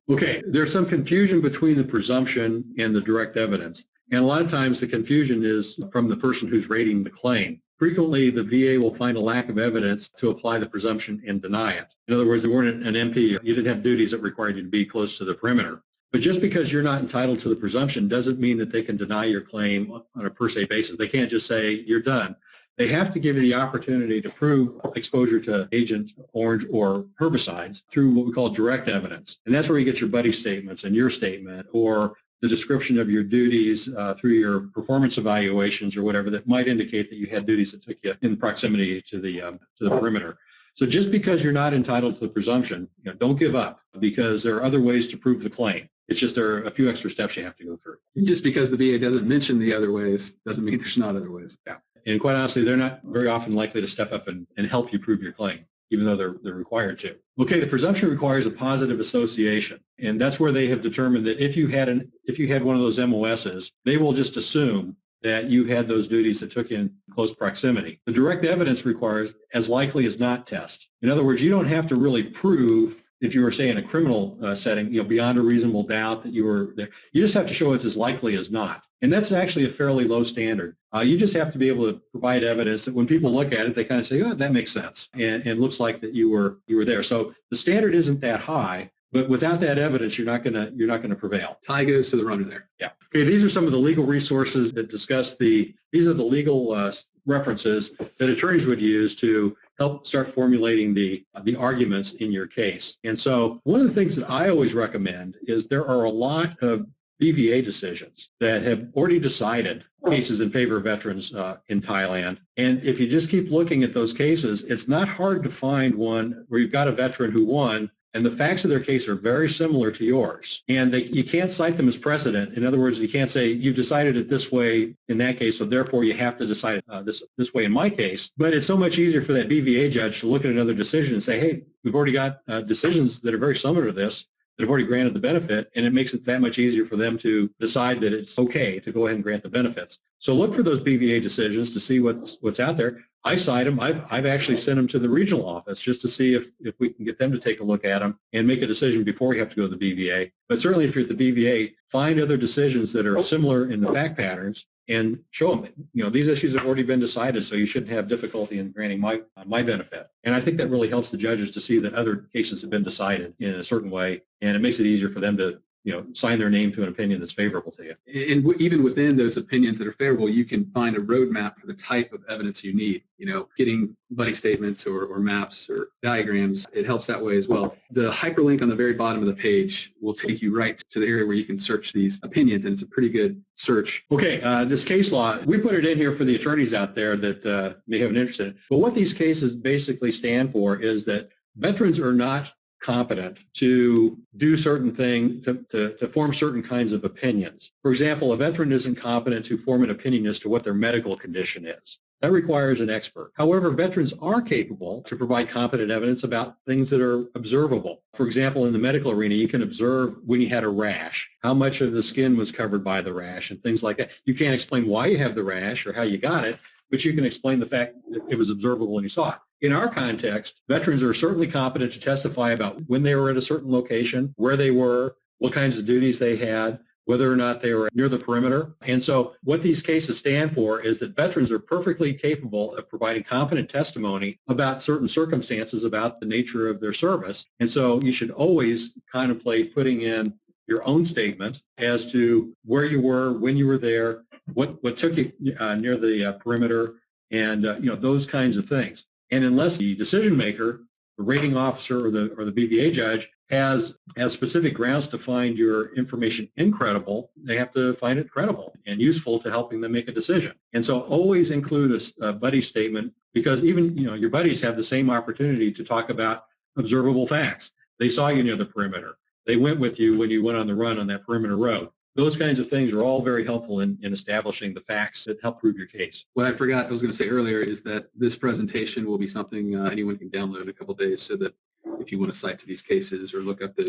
Speaker 8: Okay, there's some confusion between the presumption and the direct evidence. And a lot of times the confusion is from the person who's rating the claim. Frequently, the VA will find a lack of evidence to apply the presumption and deny it. In other words, they weren't an MP. You didn't have duties that required you to be close to the perimeter. But just because you're not entitled to the presumption doesn't mean that they can deny your claim on a per se basis. They can't just say, you're done. They have to give you the opportunity to prove exposure to Agent Orange or herbicides through what we call direct evidence. And that's where you get your buddy statements and your statement or the description of your duties through your performance evaluations or whatever that might indicate that you had duties that took you in proximity to the perimeter. So just because you're not entitled to the presumption, don't give up because there are other ways to prove the claim. It's just there are a few extra steps you have to go through.
Speaker 7: Just because the VA doesn't mention the other ways doesn't mean there's not other ways.
Speaker 8: Yeah. And quite honestly, they're not very often likely to step up and help you prove your claim, even though they're required to. Okay, the presumption requires a positive association. And that's where they have determined that if you had one of those MOSs, they will just assume that you had those duties that took you in close proximity. The direct evidence requires as likely as not test. In other words, you don't have to really prove if you were, say, in a criminal setting, beyond a reasonable doubt that you were there. You just have to show it's as likely as not. And that's actually a fairly low standard. You just have to be able to provide evidence that when people look at it, they kind of say, oh, that makes sense. And it looks like that you were there. So the standard isn't that high, but without that evidence, you're not gonna prevail.
Speaker 7: Tie goes to the runner there.
Speaker 8: Yeah. Okay, these are some of the legal resources that discuss these are the legal references that attorneys would use to help start formulating the arguments in your case. And so one of the things that I always recommend is there are a lot of BVA decisions that have already decided cases in favor of veterans in Thailand. And if you just keep looking at those cases, it's not hard to find one where you've got a veteran who won and the facts of their case are very similar to yours. And you can't cite them as precedent. In other words, you can't say you've decided it this way in that case, so therefore you have to decide this way in my case. But it's so much easier for that BVA judge to look at another decision and say, hey, we've already got decisions that are very similar to this that have already granted the benefit, and it makes it that much easier for them to decide that it's okay to go ahead and grant the benefits. So look for those BVA decisions to see what's out there. I cite them. I've actually sent them to the regional office just to see if we can get them to take a look at them and make a decision before you have to go to the BVA. But certainly if you're at the BVA, find other decisions that are similar in the fact patterns and show them, these issues have already been decided, so you shouldn't have difficulty in granting my benefit. And I think that really helps the judges to see that other cases have been decided in a certain way, and it makes it easier for them to sign their name to an opinion that's favorable to you.
Speaker 7: And even within those opinions that are favorable, you can find a roadmap for the type of evidence you need. Getting buddy statements or maps or diagrams, it helps that way as well. The hyperlink on the very bottom of the page will take you right to the area where you can search these opinions, and it's a pretty good search.
Speaker 8: Okay, this case law, we put it in here for the attorneys out there that may have an interest in it. But what these cases basically stand for is that veterans are not competent to do certain things, to form certain kinds of opinions. For example, a veteran isn't competent to form an opinion as to what their medical condition is. That requires an expert. However, veterans are capable to provide competent evidence about things that are observable. For example, in the medical arena, you can observe when you had a rash, how much of the skin was covered by the rash and things like that. You can't explain why you have the rash or how you got it, but you can explain the fact that it was observable when you saw it. In our context, veterans are certainly competent to testify about when they were at a certain location, where they were, what kinds of duties they had, whether or not they were near the perimeter. And so what these cases stand for is that veterans are perfectly capable of providing competent testimony about certain circumstances about the nature of their service. And so you should always contemplate putting in your own statement as to where you were, when you were there, what took you near the perimeter, and those kinds of things. And unless the decision maker, the rating officer, or the BVA judge has specific grounds to find your information incredible, they have to find it credible and useful to helping them make a decision. And so always include a buddy statement, because even your buddies have the same opportunity to talk about observable facts. They saw you near the perimeter. They went with you when you went on the run on that perimeter road. Those kinds of things are all very helpful in establishing the facts that help prove your case.
Speaker 7: What I forgot, I was going to say earlier, is that this presentation will be something anyone can download in a couple of days, so that if you want to cite to these cases or look up the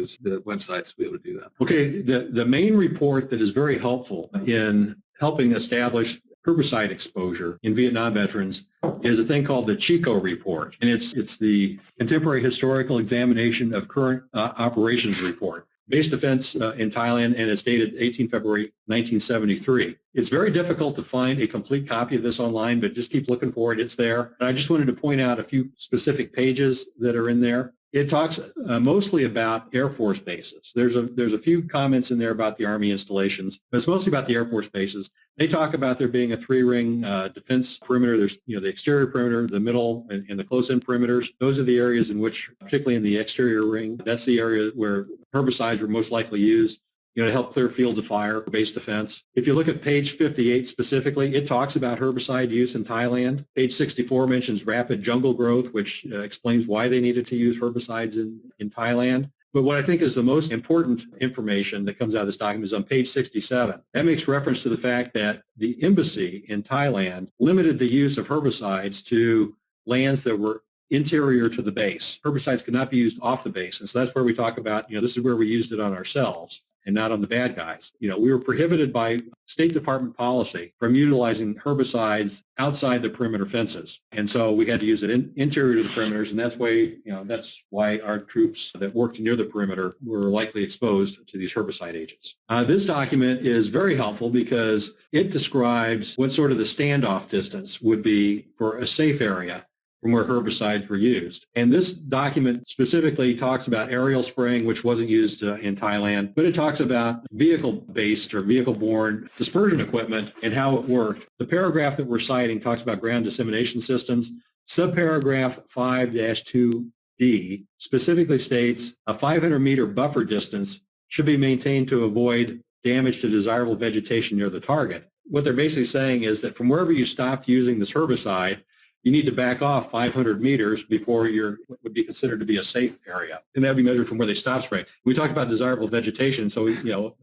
Speaker 7: websites, we'll be able to do that.
Speaker 8: Okay, the main report that is very helpful in helping establish herbicide exposure in Vietnam veterans is a thing called the Chico report, and it's the Contemporary Historical Examination of Current Operations Report. Base defense in Thailand, and it's dated 18 February 1973. It's very difficult to find a complete copy of this online, but just keep looking for it. It's there. And I just wanted to point out a few specific pages that are in there. It talks mostly about Air Force bases. There's a few comments in there about the Army installations, but it's mostly about the Air Force bases. They talk about there being a three-ring defense perimeter. There's the exterior perimeter, the middle, and the close-in perimeters. Those are the areas in which, particularly in the exterior ring, that's the area where herbicides were most likely used, to help clear fields of fire for base defense. If you look at page 58 specifically, it talks about herbicide use in Thailand. Page 64 mentions rapid jungle growth, which explains why they needed to use herbicides in Thailand. But what I think is the most important information that comes out of this document is on page 67. That makes reference to the fact that the embassy in Thailand limited the use of herbicides to lands that were interior to the base. Herbicides could not be used off the base. And so that's where we talk about, this is where we used it on ourselves and not on the bad guys. We were prohibited by State Department policy from utilizing herbicides outside the perimeter fences. And so we had to use it interior to the perimeters, and that's why our troops that worked near the perimeter were likely exposed to these herbicide agents. This document is very helpful because it describes what sort of the standoff distance would be for a safe area from where herbicides were used. And this document specifically talks about aerial spraying, which wasn't used in Thailand, but it talks about vehicle-based or vehicle-borne dispersion equipment and how it worked. The paragraph that we're citing talks about ground dissemination systems. Subparagraph 5-2D specifically states a 500-meter buffer distance should be maintained to avoid damage to desirable vegetation near the target. What they're basically saying is that from wherever you stopped using this herbicide, you need to back off 500 meters before what would be considered to be a safe area. And that would be measured from where they stop spraying. We talked about desirable vegetation, so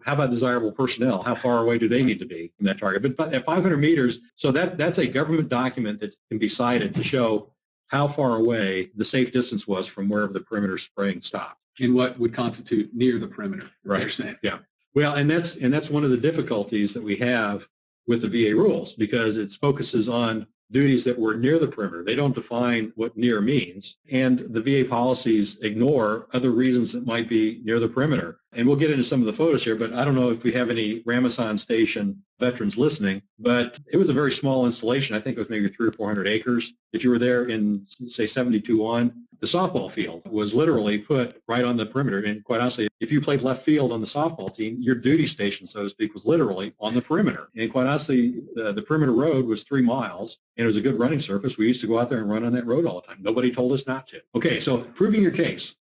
Speaker 8: how about desirable personnel? How far away do they need to be from that target? But at 500 meters, so that's a government document that can be cited to show how far away the safe distance was from wherever the perimeter spraying stopped.
Speaker 7: And what would constitute near the perimeter,
Speaker 8: right?
Speaker 7: You're saying.
Speaker 8: Yeah. Well, and that's one of the difficulties that we have with the VA rules, because it focuses on duties that were near the perimeter. They don't define what near means, and the VA policies ignore other reasons that might be near the perimeter. And we'll get into some of the photos here, but I don't know if we have any Ramasan Station veterans listening, but it was a very small installation. I think it was maybe 300 or 400 acres. If you were there in, say, 72-1, the softball field was literally put right on the perimeter. And quite honestly, if you played left field on the softball team, your duty station, so to speak, was literally on the perimeter. And quite honestly, the perimeter road was 3 miles, and it was a good running surface. We used to go out there and run on that road all the time. Nobody told us not to. Okay, so proving your case.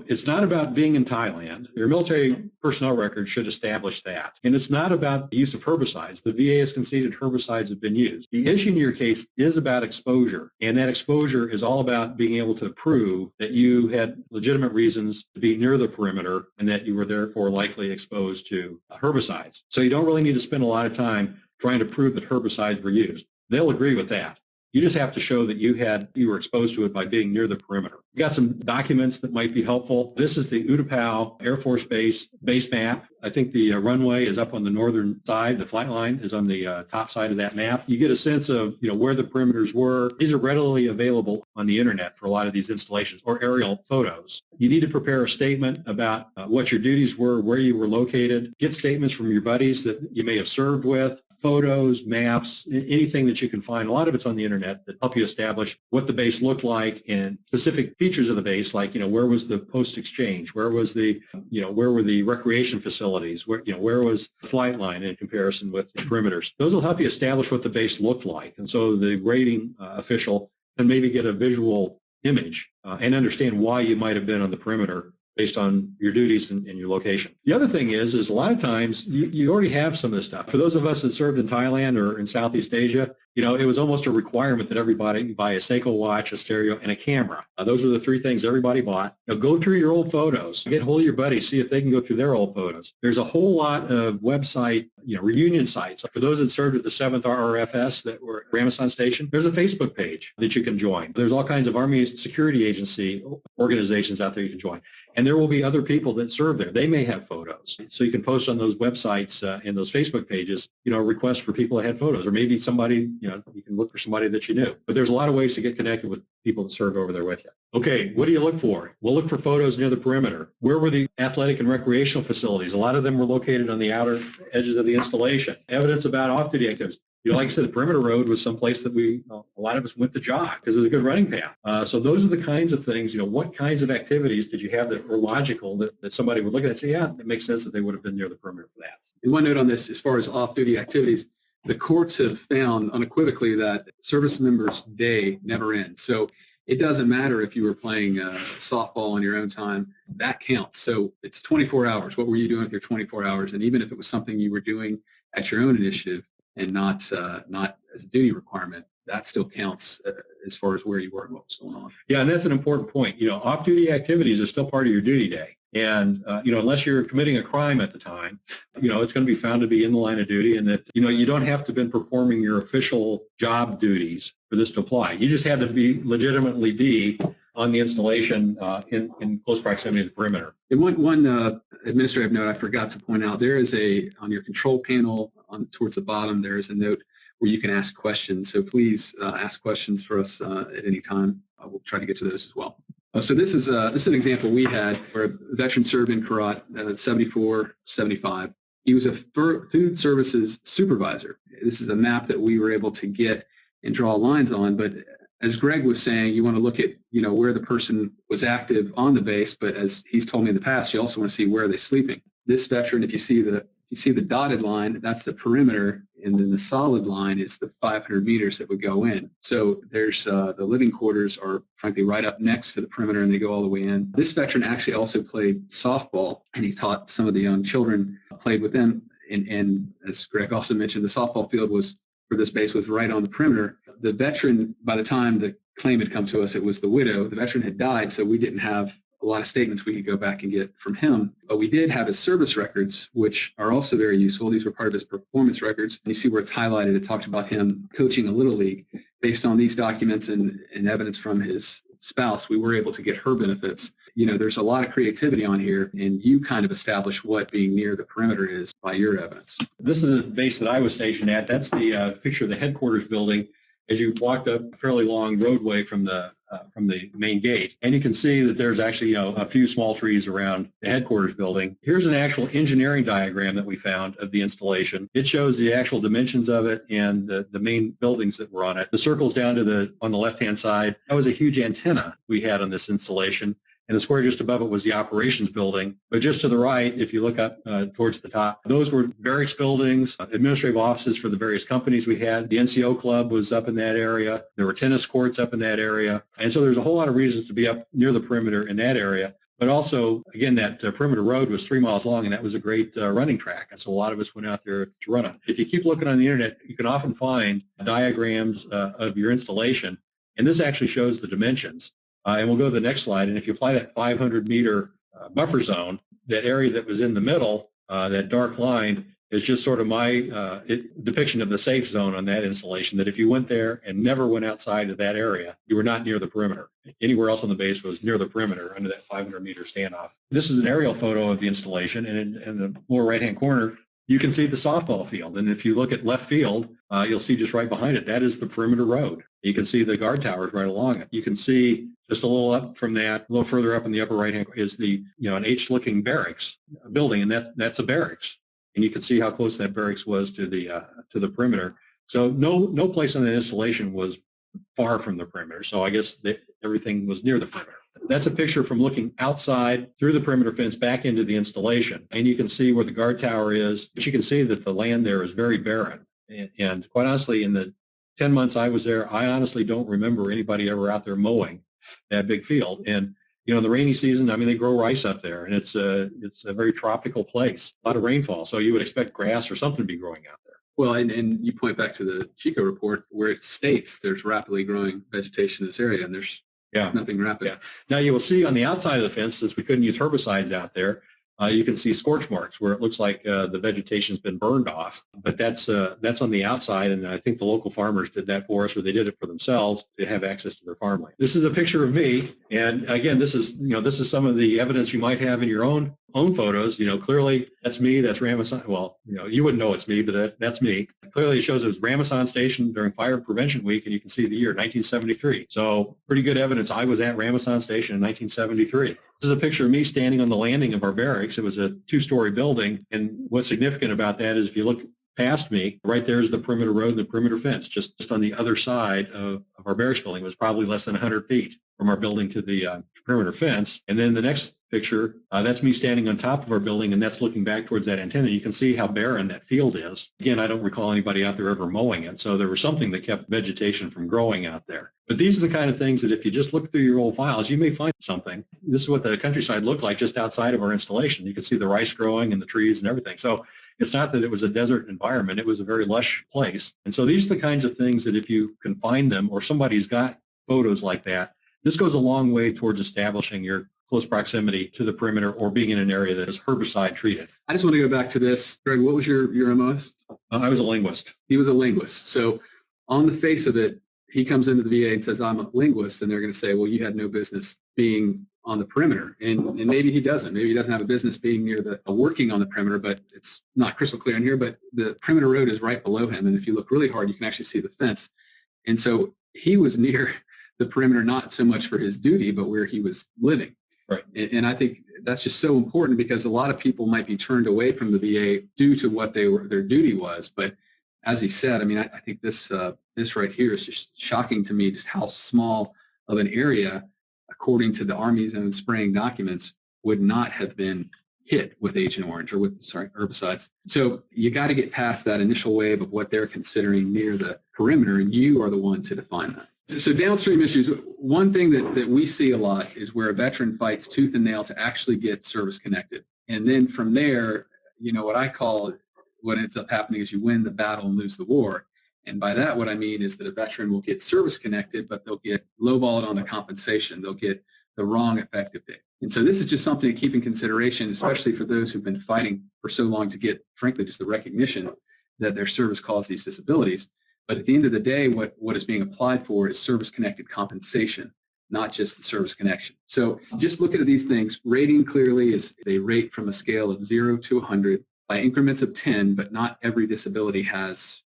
Speaker 8: It's not about being in Thailand. Your military personnel record should establish that. And it's not about the use of herbicides. The VA has conceded herbicides have been used. The issue in your case is about exposure. And that exposure is all about being able to prove that you had legitimate reasons to be near the perimeter and that you were therefore likely exposed to herbicides. So you don't really need to spend a lot of time trying to prove that herbicides were used. They'll agree with that. You just have to show that you were exposed to it by being near the perimeter. You got some documents that might be helpful. This is the Utapao Air Force Base map. I think the runway is up on the northern side. The flight line is on the top side of that map. You get a sense of where the perimeters were. These are readily available on the internet for a lot of these installations, or aerial photos. You need to prepare a statement about what your duties were, where you were located. Get statements from your buddies that you may have served with. Photos, maps, anything that you can find. A lot of it's on the internet that help you establish what the base looked like and specific features of the base, like, where was the post exchange? Where was the, where were the recreation facilities? Where was the flight line in comparison with the perimeters? Those will help you establish what the base looked like. And so the grading official can maybe get a visual image and understand why you might have been on the perimeter based on your duties and your location. The other thing is a lot of times you already have some of this stuff. For those of us that served in Thailand or in Southeast Asia, it was almost a requirement that everybody buy a Seiko watch, a stereo, and a camera. Those are the three things everybody bought. Go through your old photos. Get hold of your buddies, see if they can go through their old photos. There's a whole lot of website, reunion sites. For those that served at the 7th RRFS that were at Ramasan Station, there's a Facebook page that you can join. There's all kinds of Army Security Agency organizations out there you can join. And there will be other people that serve there. They may have photos. So you can post on those websites and those Facebook pages, requests for people that had photos, or maybe somebody, you can look for somebody that you knew. But there's a lot of ways to get connected with people that served over there with you. Okay, what do you look for? We'll look for photos near the perimeter. Where were the athletic and recreational facilities? A lot of them were located on the outer edges of the installation. Evidence about off-duty activities. Like I said, the perimeter road was someplace that a lot of us went to jog because it was a good running path. So those are the kinds of things, what kinds of activities did you have that were logical that somebody would look at and say, yeah, it makes sense that they would have been near the perimeter for that.
Speaker 7: And one note on this, as far as off-duty activities, the courts have found unequivocally that service members' day never ends. So it doesn't matter if you were playing softball on your own time, that counts. So it's 24 hours. What were you doing with your 24 hours? And even if it was something you were doing at your own initiative and not as a duty requirement, that still counts as far as where you were and what was going on.
Speaker 8: Yeah, and that's an important point. Off-duty activities are still part of your duty day. And, unless you're committing a crime at the time, it's going to be found to be in the line of duty, and that, you don't have to have been performing your official job duties for this to apply. You just had to legitimately be on the installation in close proximity to the perimeter.
Speaker 7: And one administrative note I forgot to point out, there is on your control panel towards the bottom, there is a note where you can ask questions. So please ask questions for us at any time. We'll try to get to those as well. So this is an example we had where a veteran served in Karat, 74, 75. He was a food services supervisor. This is a map that we were able to get and draw lines on. But as Greg was saying, you want to look at where the person was active on the base. But as he's told me in the past, you also want to see where are they sleeping. This veteran, if you see the dotted line, that's the perimeter, and then the solid line is the 500 meters that would go in. So there's the living quarters are frankly right up next to the perimeter, and they go all the way in. This veteran actually also played softball, and he taught some of the young children, played with them. And as Greg also mentioned, the softball field for this base was right on the perimeter. The veteran, by the time the claim had come to us, it was the widow. The veteran had died, so we didn't have a lot of statements we could go back and get from him. But we did have his service records, which are also very useful. These were part of his performance records. And you see where it's highlighted. It talked about him coaching a Little League. Based on these documents and evidence from his spouse, we were able to get her benefits. There's a lot of creativity on here, and you kind of establish what being near the perimeter is by your evidence.
Speaker 8: This is a base that I was stationed at. That's the picture of the headquarters building as you walked up a fairly long roadway from the main gate. And you can see that there's actually, a few small trees around the headquarters building. Here's an actual engineering diagram that we found of the installation. It shows the actual dimensions of it and the main buildings that were on it. The circles down on the left-hand side, that was a huge antenna we had on this installation. And the square just above it was the operations building. But just to the right, if you look up towards the top, those were barracks buildings, administrative offices for the various companies we had. The NCO club was up in that area. There were tennis courts up in that area. And so there's a whole lot of reasons to be up near the perimeter in that area. But also, again, that perimeter road was 3 miles long, and that was a great running track. And so a lot of us went out there to run on. If you keep looking on the internet, you can often find diagrams of your installation. And this actually shows the dimensions. And we'll go to the next slide. And if you apply that 500-meter buffer zone, that area that was in the middle, that dark line, is just sort of my depiction of the safe zone on that installation, that if you went there and never went outside of that area, you were not near the perimeter. Anywhere else on the base was near the perimeter under that 500-meter standoff. This is an aerial photo of the installation, and in the lower right-hand corner, you can see the softball field. And if you look at left field, you'll see just right behind it, that is the perimeter road. You can see the guard towers right along it. You can see just a little up from that, a little further up in the upper right-hand is the, an H-looking barracks building, and that's a barracks. And you can see how close that barracks was to the perimeter. So no place on the installation was far from the perimeter. So I guess everything was near the perimeter. That's a picture from looking outside through the perimeter fence back into the installation. And you can see where the guard tower is, but you can see that the land there is very barren. And quite honestly, in the 10 months I was there, I honestly don't remember anybody ever out there mowing that big field. And in the rainy season, I mean, they grow rice up there, and it's a very tropical place, a lot of rainfall. So you would expect grass or something to be growing out there.
Speaker 7: Well, and you point back to the Chico report where it states there's rapidly growing vegetation in this area, and there's nothing rapid.
Speaker 8: Yeah. Now you will see on the outside of the fence, since we couldn't use herbicides out there, you can see scorch marks where it looks like the vegetation's been burned off. But that's on the outside, and I think the local farmers did that for us, or they did it for themselves to have access to their farmland. This is a picture of me, and again, this is some of the evidence you might have in your own photos. Clearly that's me. That's Ramasan. Well, you wouldn't know it's me, but that's me. Clearly, it shows it was Ramasan Station during Fire Prevention Week, and you can see the year 1973. So pretty good evidence. I was at Ramasan Station in 1973. This is a picture of me standing on the landing of our barracks. It was a 2-story building, and what's significant about that is if you look past me, right there is the perimeter road and the perimeter fence. Just on the other side of our barracks building. It was probably less than 100 feet from our building to the perimeter fence. And then the next picture, that's me standing on top of our building, and that's looking back towards that antenna. You can see how barren that field is. Again, I don't recall anybody out there ever mowing it, so there was something that kept vegetation from growing out there. But these are the kind of things that if you just look through your old files, you may find something. This is what the countryside looked like just outside of our installation. You can see the rice growing and the trees and everything. So it's not that it was a desert environment. It was a very lush place. And so these are the kinds of things that if you can find them, or somebody's got photos like that, this goes a long way towards establishing your close proximity to the perimeter or being in an area that is herbicide treated.
Speaker 7: I just want to go back to this. Greg, what was your MOS?
Speaker 8: I was a linguist.
Speaker 7: He was a linguist. So on the face of it, he comes into the VA and says, I'm a linguist, and they're going to say, well, you had no business being on the perimeter. And maybe he doesn't. Maybe he doesn't have a business being near working on the perimeter, but it's not crystal clear in here, but the perimeter road is right below him. And if you look really hard, you can actually see the fence. And so he was near the perimeter, not so much for his duty, but where he was living.
Speaker 8: Right.
Speaker 7: And I think that's just so important, because a lot of people might be turned away from the VA due to what their duty was. But as he said, I mean, I think this right here is just shocking to me, just how small of an area, according to the Army's own spraying documents, would not have been hit with Agent Orange or with herbicides. So you got to get past that initial wave of what they're considering near the perimeter, and you are the one to define that. So downstream issues, one thing that we see a lot is where a veteran fights tooth and nail to actually get service connected. And then from there, what ends up happening is you win the battle and lose the war. And by that, what I mean is that a veteran will get service connected, but they'll get lowballed on the compensation. They'll get the wrong effective date. And so this is just something to keep in consideration, especially for those who've been fighting for so long to get, frankly, just the recognition that their service caused these disabilities. But at the end of the day, what is being applied for is service-connected compensation, not just the service connection. So just looking at these things, rating clearly is they rate from a scale of 0 to 100 by increments of 10, but not every disability has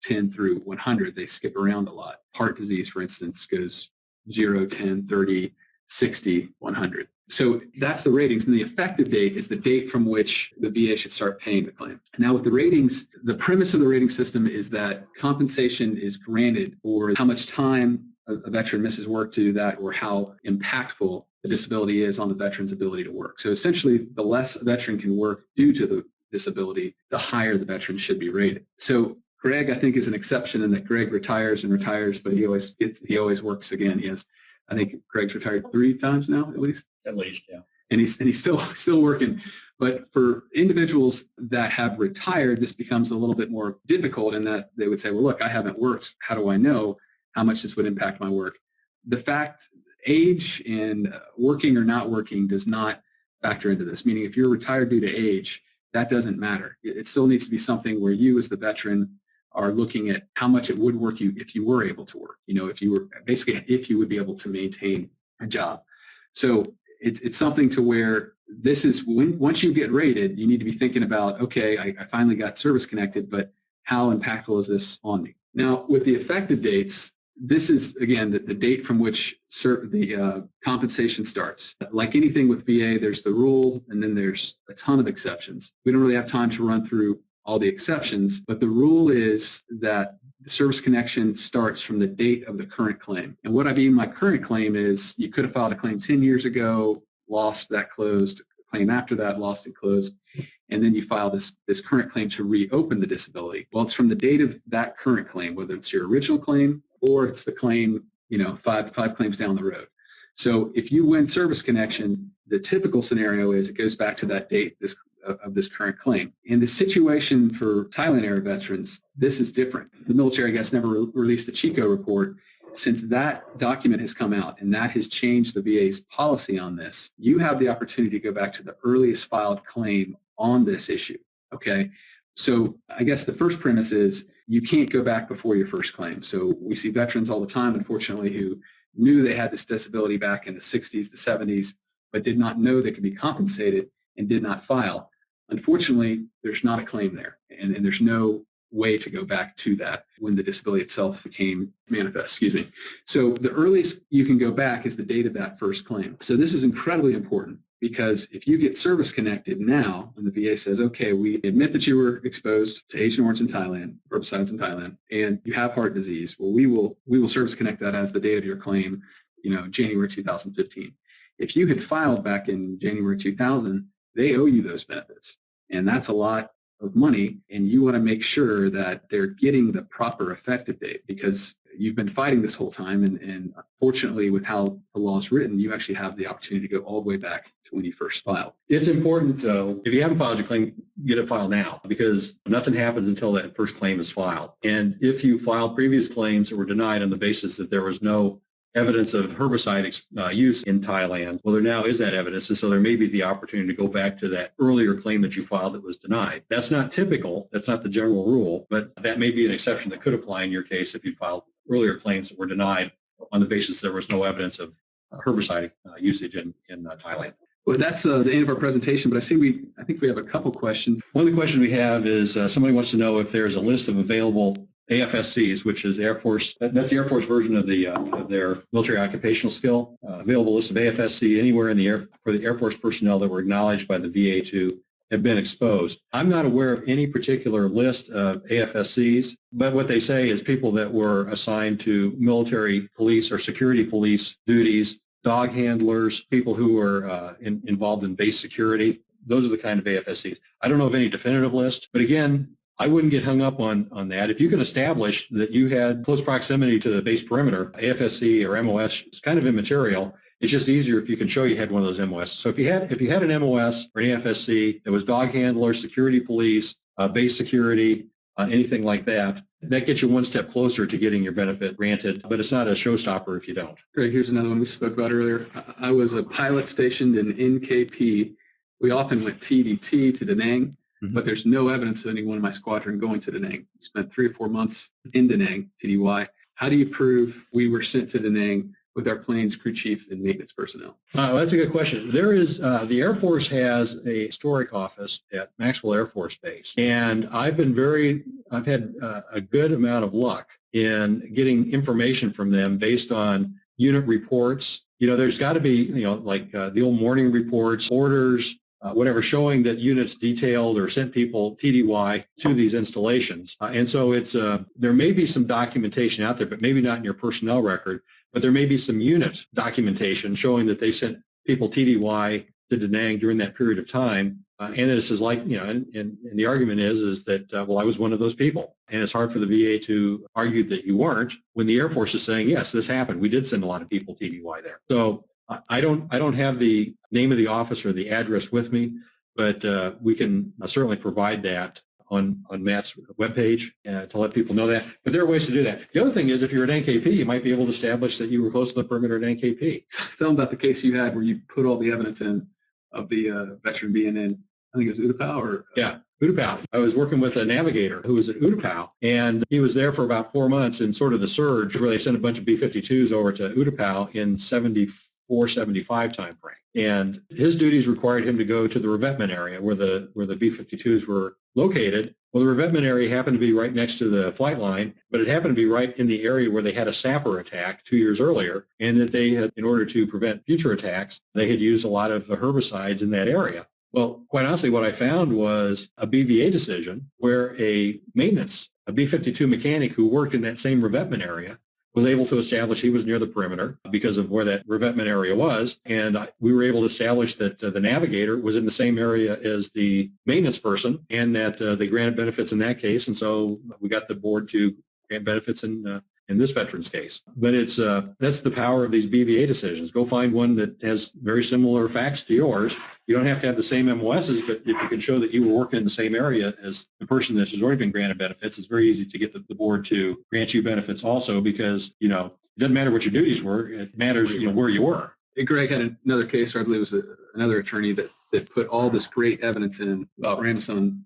Speaker 7: 10 through 100. They skip around a lot. Heart disease, for instance, goes 0, 10, 30, 60, 100. So that's the ratings, and the effective date is the date from which the VA should start paying the claim. Now with the ratings, the premise of the rating system is that compensation is granted for how much time a veteran misses work to do that, or how impactful the disability is on the veteran's ability to work. So essentially, the less a veteran can work due to the disability, the higher the veteran should be rated. So Greg, I think, is an exception in that Greg retires, but he always works again. I think Greg's retired 3 times now, at least.
Speaker 8: At least, yeah.
Speaker 7: And he's still working. But for individuals that have retired, this becomes a little bit more difficult in that they would say, well, look, I haven't worked. How do I know how much this would impact my work? The fact, age and working or not working does not factor into this. Meaning if you're retired due to age, that doesn't matter. It still needs to be something where you as the veteran are looking at how much it would work you if you were able to work, if you were basically, if you would be able to maintain a job. So it's something to where this is once you get rated, you need to be thinking about, okay, I finally got service connected, but how impactful is this on me? Now, with the effective dates, this is, again, the date from which the compensation starts. Like anything with VA, there's the rule, and then there's a ton of exceptions. We don't really have time to run through all the exceptions, but the rule is that the service connection starts from the date of the current claim. And what I mean by current claim is you could have filed a claim 10 years ago, lost, that closed, a claim after that, lost and closed, and then you file this current claim to reopen the disability. Well, it's from the date of that current claim, whether it's your original claim or it's the claim, five claims down the road. So if you win service connection, the typical scenario is it goes back to that date of this current claim. In the situation for Thailand era veterans, this is different. The military, I guess, never released a Chico report. Since that document has come out and that has changed the VA's policy on this, you have the opportunity to go back to the earliest filed claim on this issue, okay? So I guess the first premise is you can't go back before your first claim. So we see veterans all the time, unfortunately, who knew they had this disability back in the 60s, the 70s, but did not know they could be compensated and did not file. Unfortunately, there's not a claim there, and there's no way to go back to that when the disability itself became manifest, So the earliest you can go back is the date of that first claim. So this is incredibly important because if you get service connected now, and the VA says, okay, we admit that you were exposed to Agent Orange in Thailand, herbicides in Thailand, and you have heart disease, well, we will service connect that as the date of your claim, January 2015. If you had filed back in January 2000, they owe you those benefits. And that's a lot of money, and you want to make sure that they're getting the proper effective date because you've been fighting this whole time, and unfortunately with how the law is written, you actually have the opportunity to go all the way back to when you first filed.
Speaker 8: It's important, if you haven't filed your claim, get it filed now because nothing happens until that first claim is filed. And if you filed previous claims that were denied on the basis that there was no evidence of herbicide use in Thailand, well, there now is that evidence, and so there may be the opportunity to go back to that earlier claim that you filed that was denied. That's not typical. That's not the general rule, but that may be an exception that could apply in your case if you filed earlier claims that were denied on the basis there was no evidence of herbicide usage in Thailand.
Speaker 7: Well, that's the end of our presentation, but I think we have a couple questions.
Speaker 8: One of the questions we have is somebody wants to know if there's a list of available AFSCs, which is the Air Force. That's the Air Force version of their military occupational skill. Available list of AFSC anywhere for the Air Force personnel that were acknowledged by the VA to have been exposed. I'm not aware of any particular list of AFSCs, but what they say is people that were assigned to military police or security police duties, dog handlers, people who were involved in base security. Those are the kind of AFSCs. I don't know of any definitive list, but again, I wouldn't get hung up on that. If you can establish that you had close proximity to the base perimeter, AFSC or MOS is kind of immaterial. It's just easier if you can show you had one of those MOS. So if you had an MOS or an AFSC that was dog handler, security police, base security, anything like that, that gets you one step closer to getting your benefit granted, but it's not a showstopper if you don't.
Speaker 7: Greg, here's another one we spoke about earlier. I was a pilot stationed in NKP. We often went TDT to Da Nang. But there's no evidence of anyone in my squadron going to Da Nang. We spent 3 or 4 months in Da Nang, TDY. How do you prove we were sent to Da Nang with our plane's crew chief and maintenance personnel?
Speaker 8: That's a good question. There is, the Air Force has a historic office at Maxwell Air Force Base. And I've had a good amount of luck in getting information from them based on unit reports. There's got to be, like the old morning reports, orders, whatever, showing that units detailed or sent people TDY to these installations. And so there may be some documentation out there, but maybe not in your personnel record, but there may be some unit documentation showing that they sent people TDY to Da Nang during that period of time. And this is like, and the argument is that, well, I was one of those people. And it's hard for the VA to argue that you weren't when the Air Force is saying, yes, this happened. We did send a lot of people TDY there. So I don't have the name of the office or the address with me, but we can certainly provide that on Matt's webpage to let people know that. But there are ways to do that. The other thing is if you're at NKP, you might be able to establish that you were close to the perimeter at NKP.
Speaker 7: Tell them about the case you had where you put all the evidence in of the veteran being in I think it was Utapao or
Speaker 8: Yeah, Utapao. I was working with a navigator who was at Utapao, and he was there for about 4 months in sort of the surge where they sent a bunch of B-52s over to Utapao in 74, 75 time frame. And his duties required him to go to the revetment area where the B-52s were located. Well, the revetment area happened to be right next to the flight line, but it happened to be right in the area where they had a sapper attack 2 years earlier, and that they had, in order to prevent future attacks, they had used a lot of herbicides in that area. Well, quite honestly, what I found was a BVA decision where a B-52 mechanic who worked in that same revetment area was able to establish he was near the perimeter because of where that revetment area was. And we were able to establish that the navigator was in the same area as the maintenance person, and that they granted benefits in that case. And so we got the board to grant benefits in this veteran's case. But that's the power of these BVA decisions. Go find one that has very similar facts to yours. You don't have to have the same MOSs, but if you can show that you were working in the same area as the person that has already been granted benefits, it's very easy to get the board to grant you benefits also, because, it doesn't matter what your duties were. It matters, where you were.
Speaker 7: Hey, Greg had another case where I believe it was another attorney that put all this great evidence in about Ramazan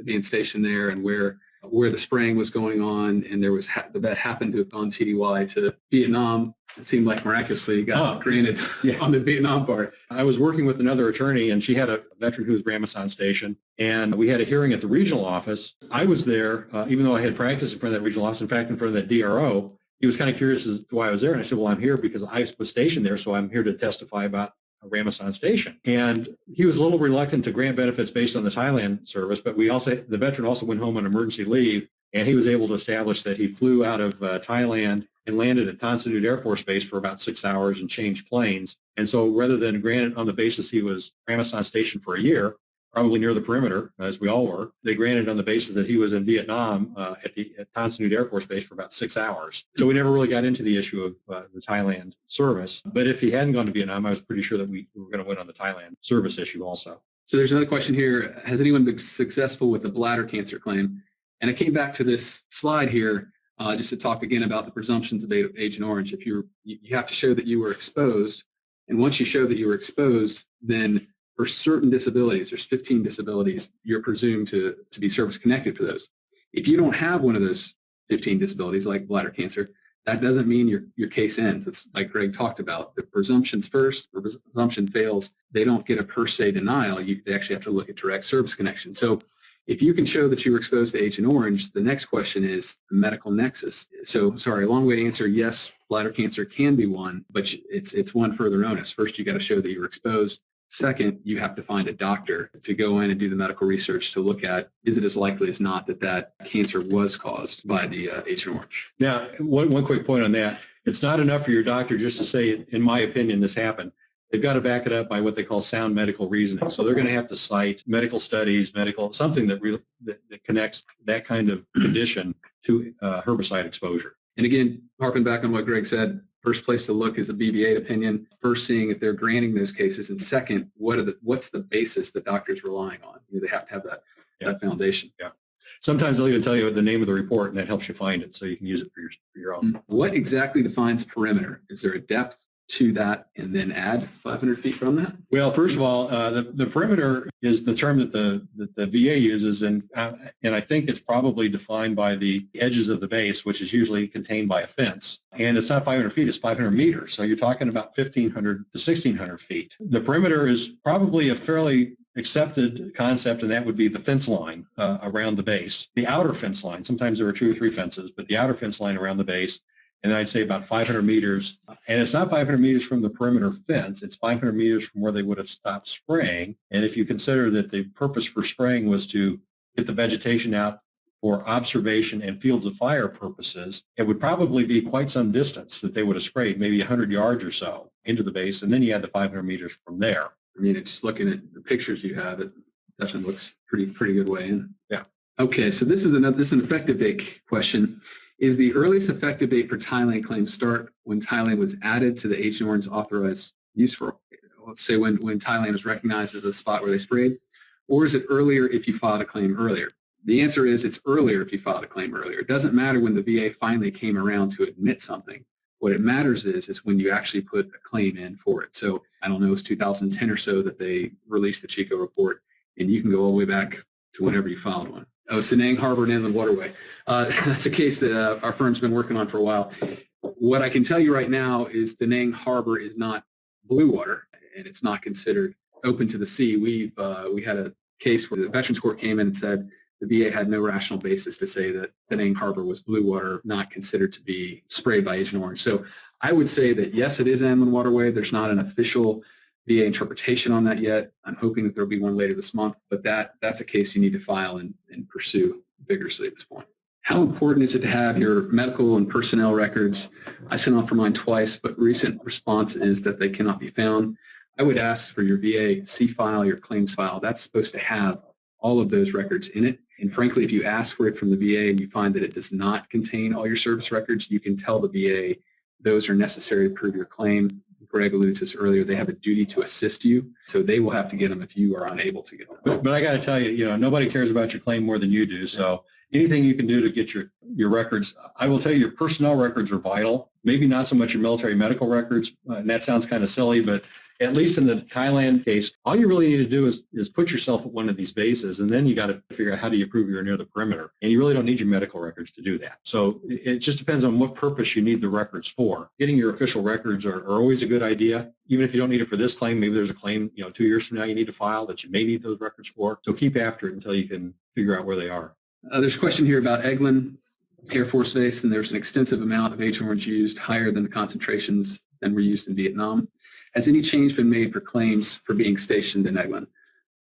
Speaker 7: being stationed there and where the spraying was going on, and there was the vet happened to have gone TDY to Vietnam. It seemed like miraculously got granted on the Vietnam part.
Speaker 8: I was working with another attorney, and she had a veteran who was Ramazan stationed, and we had a hearing at the regional office. I was there, even though I had practiced in front of that regional office, in fact, in front of that DRO. He was kind of curious as to why I was there, and I said, well, I'm here because I was stationed there, so I'm here to testify about Ramazan station. And he was a little reluctant to grant benefits based on the Thailand service, but the veteran also went home on emergency leave, and he was able to establish that he flew out of Thailand and landed at Tan Son Nhut Air Force Base for about 6 hours and changed planes. And so rather than grant it on the basis he was Ramazan stationed for a year, probably near the perimeter, as we all were, they granted on the basis that he was in Vietnam at Tan Son Nhut Air Force Base for about 6 hours. So we never really got into the issue of the Thailand service. But if he hadn't gone to Vietnam, I was pretty sure that we were going to win on the Thailand service issue also.
Speaker 7: So there's another question here. Has anyone been successful with the bladder cancer claim? And I came back to this slide here just to talk again about the presumptions of Agent Orange. If you have to show that you were exposed, and once you show that you were exposed, then for certain disabilities, there's 15 disabilities, you're presumed to be service-connected for those. If you don't have one of those 15 disabilities, like bladder cancer, that doesn't mean your case ends. It's like Greg talked about. The presumption's first. The presumption fails, they don't get a per se denial. They actually have to look at direct service connection. So if you can show that you were exposed to Agent Orange, the next question is the medical nexus. So, sorry, a long way to answer, yes, bladder cancer can be one, but it's one further onus. First, you got to show that you were exposed. Second, you have to find a doctor to go in and do the medical research to look at, is it as likely as not that cancer was caused by the Agent Orange?
Speaker 8: Now, one quick point on that. It's not enough for your doctor just to say, in my opinion, this happened. They've got to back it up by what they call sound medical reasoning. So they're going to have to cite medical studies, something that connects that kind of condition to herbicide exposure.
Speaker 7: And again, harping back on what Greg said, first place to look is a BVA opinion. First, seeing if they're granting those cases, and second, what's the basis the doctor's relying on? They have to have that foundation.
Speaker 8: Yeah. Sometimes they'll even tell you the name of the report, and that helps you find it, so you can use it for your own.
Speaker 7: What exactly defines perimeter? Is there a depth to that, and then add 500 feet from that?
Speaker 8: Well, first of all, the perimeter is the term that the VA uses, and I think it's probably defined by the edges of the base, which is usually contained by a fence. And it's not 500 feet, it's 500 meters. So you're talking about 1,500 to 1,600 feet. The perimeter is probably a fairly accepted concept, and that would be the fence line around the base. The outer fence line, sometimes there are 2 or 3 fences, but the outer fence line around the base, and I'd say about 500 meters. And it's not 500 meters from the perimeter fence. It's 500 meters from where they would have stopped spraying. And if you consider that the purpose for spraying was to get the vegetation out for observation and fields of fire purposes, it would probably be quite some distance that they would have sprayed, maybe 100 yards or so into the base. And then you add the 500 meters from there.
Speaker 7: I mean, it's looking at the pictures you have, it definitely looks pretty good way in.
Speaker 8: Yeah.
Speaker 7: Okay, so this is an effective date question. Is the earliest effective date for Thailand claims start when Thailand was added to the Agent Orange authorized use for, let's say when Thailand was recognized as a spot where they sprayed, or is it earlier if you filed a claim earlier? The answer is it's earlier if you filed a claim earlier. It doesn't matter when the VA finally came around to admit something. What it matters is when you actually put a claim in for it. So I don't know, it was 2010 or so that they released the Chico report. and you can go all the way back to whenever you filed one. Oh, Sanang Harbor and Inland Waterway. That's a case that our firm's been working on for a while. What I can tell you right now is Sanang Harbor is not blue water, and it's not considered open to the sea. We had a case where the Veterans Court came in and said the VA had no rational basis to say that Sanang Harbor was blue water, not considered to be sprayed by Agent Orange. So I would say that, yes, it is an inland waterway. There's not an official VA interpretation on that yet. I'm hoping that there'll be one later this month, but that's a case you need to file and pursue vigorously at this point. How important is it to have your medical and personnel records? I sent off for mine twice, but recent response is that they cannot be found. I would ask for your VA C-file, your claims file. That's supposed to have all of those records in it. And frankly, if you ask for it from the VA and you find that it does not contain all your service records, you can tell the VA those are necessary to prove your claim. Greg alluded to this earlier. They have a duty to assist you, so they will have to get them if you are unable to get them.
Speaker 8: But I got to tell you, nobody cares about your claim more than you do. So anything you can do to get your records, I will tell you, your personnel records are vital. Maybe not so much your military medical records, and that sounds kind of silly, but at least in the Thailand case, all you really need to do is put yourself at one of these bases, and then you got to figure out how do you prove you're near the perimeter. And you really don't need your medical records to do that. So it just depends on what purpose you need the records for. Getting your official records are always a good idea. Even if you don't need it for this claim, maybe there's a claim 2 years from now you need to file that you may need those records for. So keep after it until you can figure out where they are.
Speaker 7: There's a question here about Eglin Air Force Base, and there's an extensive amount of Agent Orange used, higher than the concentrations than were used in Vietnam. Has any change been made for claims for being stationed in Eglin?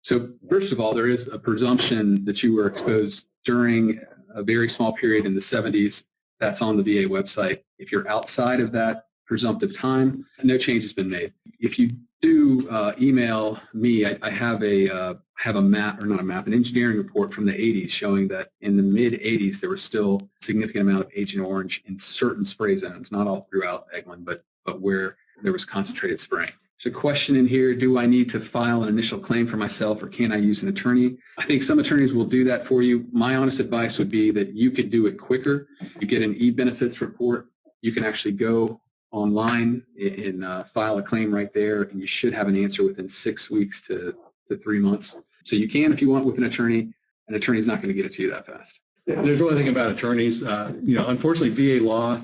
Speaker 7: So first of all, there is a presumption that you were exposed during a very small period in the 70s. That's on the VA website. If you're outside of that presumptive time, no change has been made. If you do email me, I have a map, or not a map, an engineering report from the 80s showing that in the mid-80s there was still a significant amount of Agent Orange in certain spray zones, not all throughout Eglin, but where there was concentrated spraying. There's a question in here, do I need to file an initial claim for myself or can I use an attorney? I think some attorneys will do that for you. My honest advice would be that you could do it quicker. You get an e-benefits report. You can actually go online and file a claim right there, and you should have an answer within 6 weeks to 3 months. So you can, if you want, with an attorney. An attorney's not going to get it to you that fast.
Speaker 8: There's one thing about attorneys. Unfortunately, VA law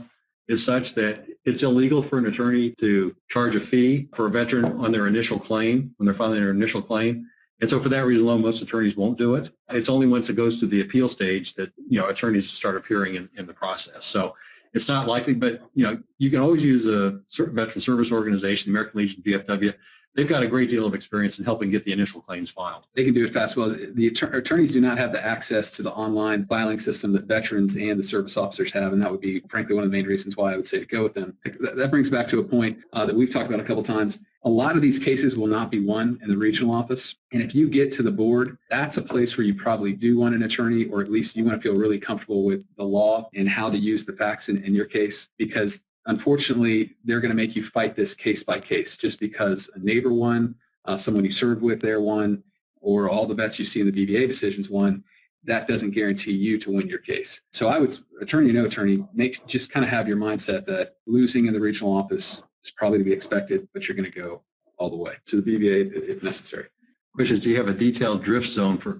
Speaker 8: is such that it's illegal for an attorney to charge a fee for a veteran on their initial claim, when they're filing their initial claim. And so for that reason alone, most attorneys won't do it. It's only once it goes to the appeal stage that, attorneys start appearing in the process. So it's not likely, but, you can always use a certain veteran service organization, the American Legion, VFW. They've got a great deal of experience in helping get the initial claims filed.
Speaker 7: They can do it fast. Well, the attorneys do not have the access to the online filing system that veterans and the service officers have, and that would be, frankly, one of the main reasons why I would say to go with them. That brings back to a point that we've talked about a couple times. A lot of these cases will not be won in the regional office, and if you get to the board, that's a place where you probably do want an attorney, or at least you want to feel really comfortable with the law and how to use the facts in your case, because unfortunately, they're going to make you fight this case by case just because a neighbor won, someone you served with there won, or all the vets you see in the BVA decisions won. That doesn't guarantee you to win your case. So I would, attorney, no attorney, just kind of have your mindset that losing in the regional office is probably to be expected, but you're going to go all the way to the BVA if necessary.
Speaker 8: Question is, do you have a detailed drift zone for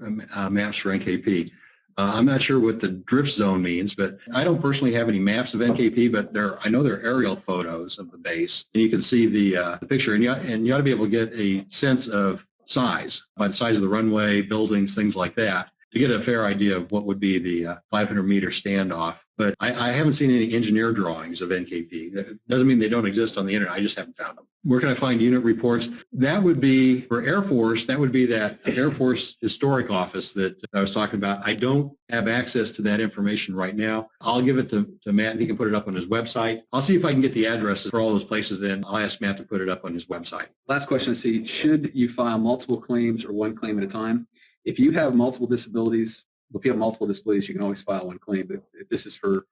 Speaker 8: maps for NKP? I'm not sure what the drift zone means, but I don't personally have any maps of NKP, but I know there are aerial photos of the base, and you can see the picture, and you ought to be able to get a sense of size, by the size of the runway, buildings, things like that, to get a fair idea of what would be the 500-meter standoff. But I haven't seen any engineer drawings of NKP. That doesn't mean they don't exist on the internet. I just haven't found them. Where can I find unit reports? That would be, for Air Force, that would be that Air Force Historic Office that I was talking about. I don't have access to that information right now. I'll give it to Matt, and he can put it up on his website. I'll see if I can get the addresses for all those places, and I'll ask Matt to put it up on his website.
Speaker 7: Last question I see, should you file multiple claims or one claim at a time? If you have multiple disabilities, if you have multiple disabilities, you can always file one claim. But if this is for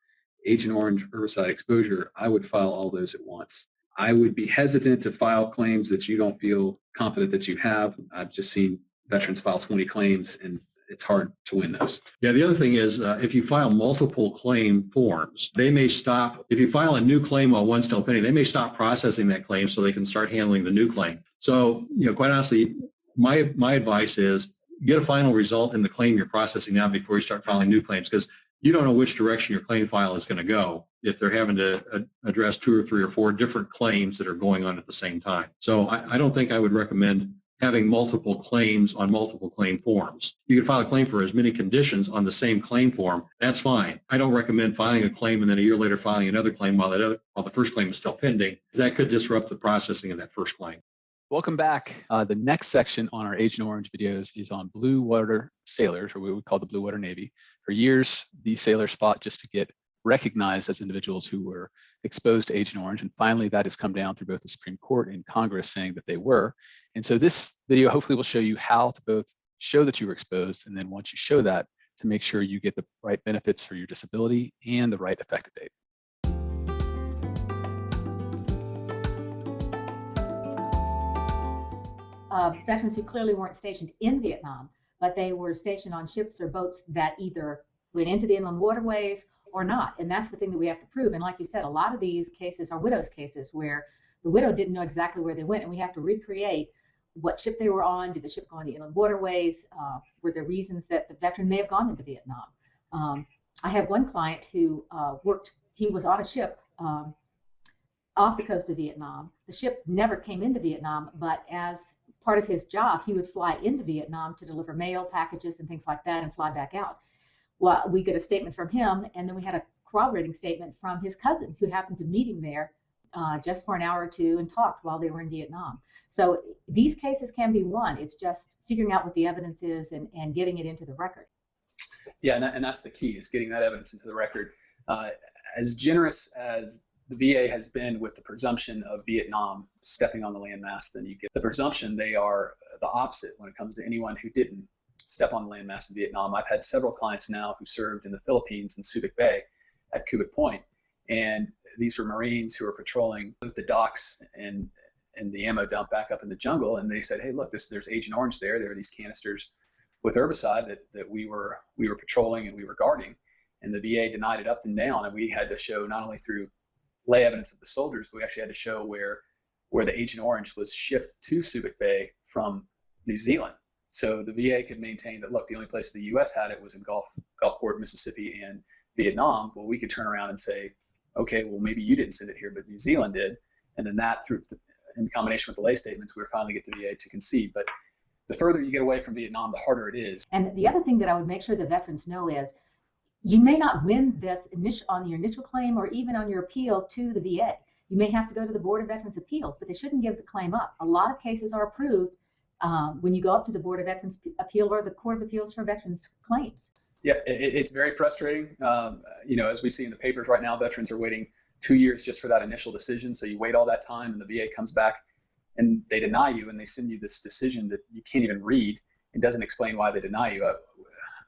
Speaker 7: Agent Orange herbicide exposure, I would file all those at once. I would be hesitant to file claims that you don't feel confident that you have. I've just seen veterans file 20 claims, and it's hard to win those.
Speaker 8: Yeah, the other thing is if you file multiple claim forms, they may stop. If you file a new claim while one's still pending, they may stop processing that claim so they can start handling the new claim. So, quite honestly, my advice is get a final result in the claim you're processing now before you start filing new claims, because you don't know which direction your claim file is going to go if they're having to address 2 or 3 or 4 different claims that are going on at the same time. So I don't think I would recommend having multiple claims on multiple claim forms. You can file a claim for as many conditions on the same claim form. That's fine. I don't recommend filing a claim and then a year later filing another claim while the first claim is still pending, because that could disrupt the processing of that first claim.
Speaker 1: Welcome back. The next section on our Agent Orange videos is on blue water sailors, or what we call the Blue Water Navy. For years, these sailors fought just to get recognized as individuals who were exposed to Agent Orange. And finally, that has come down through both the Supreme Court and Congress saying that they were. And so this video hopefully will show you how to both show that you were exposed, and then once you show that, to make sure you get the right benefits for your disability and the right effective date.
Speaker 3: Veterans who clearly weren't stationed in Vietnam, but they were stationed on ships or boats that either went into the inland waterways or not. And that's the thing that we have to prove. And like you said, a lot of these cases are widows' cases where the widow didn't know exactly where they went, and we have to recreate what ship they were on. Did the ship go on the inland waterways? Were there reasons that the veteran may have gone into Vietnam? I have one client who he was on a ship off the coast of Vietnam. The ship never came into Vietnam, but as part of his job, he would fly into Vietnam to deliver mail packages and things like that and fly back out. Well, we get a statement from him, and then we had a corroborating statement from his cousin who happened to meet him there just for an hour or two and talked while they were in Vietnam. So these cases can be won. It's just figuring out what the evidence is and getting it into the record.
Speaker 1: Yeah, and that's the key, is getting that evidence into the record. As generous as the VA has been with the presumption of Vietnam stepping on the landmass, then you get the presumption they are the opposite when it comes to anyone who didn't step on the landmass in Vietnam. I've had several clients now who served in the Philippines in Subic Bay at Cubic Point, and these were Marines who were patrolling the docks and the ammo dump back up in the jungle, and they said, hey, look, there's Agent Orange there. There are these canisters with herbicide that we were patrolling and we were guarding, and the VA denied it up and down, and we had to show not only through lay evidence of the soldiers, but we actually had to show where the Agent Orange was shipped to Subic Bay from New Zealand. So the VA could maintain that, look, the only place the U.S. had it was in Gulfport, Mississippi, and Vietnam. Well, we could turn around and say, okay, well, maybe you didn't send it here, but New Zealand did. And then that, in combination with the lay statements, we were finally get the VA to concede. But the further you get away from Vietnam, the harder it is.
Speaker 3: And the other thing that I would make sure the veterans know is you may not win this on your initial claim or even on your appeal to the VA. You may have to go to the Board of Veterans Appeals, but they shouldn't give the claim up. A lot of cases are approved when you go up to the Board of Veterans Appeal or the Court of Appeals for Veterans Claims.
Speaker 1: Yeah, it's very frustrating. As we see in the papers right now, veterans are waiting 2 years just for that initial decision. So you wait all that time, and the VA comes back and they deny you, and they send you this decision that you can't even read and doesn't explain why they deny you.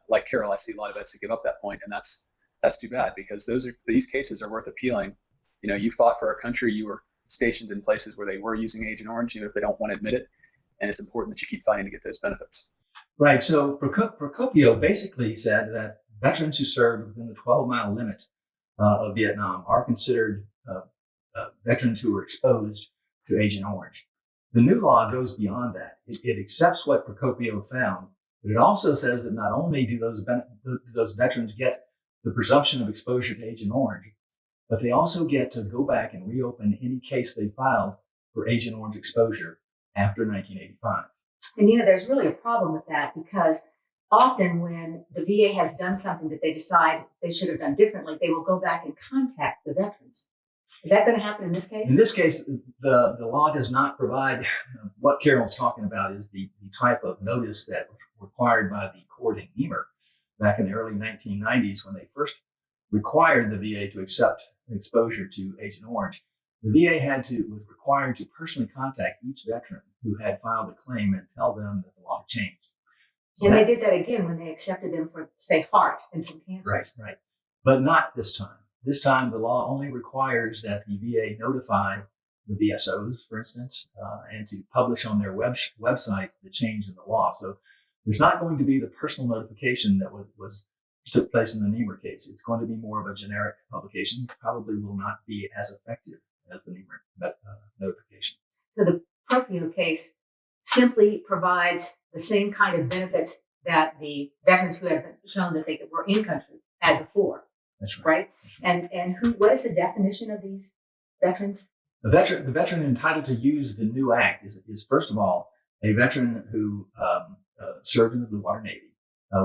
Speaker 1: Like Carol, I see a lot of vets that give up that point, and that's too bad, because these cases are worth appealing. You fought for our country. You were stationed in places where they were using Agent Orange, even if they don't want to admit it, and it's important that you keep fighting to get those benefits.
Speaker 5: Right. So Procopio basically said that veterans who served within the 12-mile limit of Vietnam are considered veterans who were exposed to Agent Orange. The new law goes beyond that. It accepts what Procopio found, but it also says that not only do those veterans get the presumption of exposure to Agent Orange, but they also get to go back and reopen any case they filed for Agent Orange exposure after 1985.
Speaker 6: And there's really a problem with that, because often when the VA has done something that they decide they should have done differently, they will go back and contact the veterans. Is that going to happen in this case? In this case,
Speaker 5: the law does not provide what Carol's talking about is the type of notice that was required by the court in Emer back in the early 1990s when they first required the VA to accept exposure to Agent Orange. The VA was required to personally contact each veteran who had filed a claim and tell them that the law had changed. So
Speaker 6: and they did that again when they accepted them for, say, heart and some cancer.
Speaker 5: Right. But not this time. This time, the law only requires that the VA notify the VSOs, for instance, and to publish on their website the change in the law. So there's not going to be the personal notification that took place in the Niemer case. It's going to be more of a generic publication. It probably will not be as effective as the Niemer notification.
Speaker 6: So the Procopio case simply provides the same kind of benefits that the veterans who have shown that they were in country had before,
Speaker 5: That's right.
Speaker 6: right?
Speaker 5: That's right.
Speaker 6: And what is the definition of these veterans?
Speaker 5: The veteran entitled to use the new act is first of all a veteran who served in the Blue Water Navy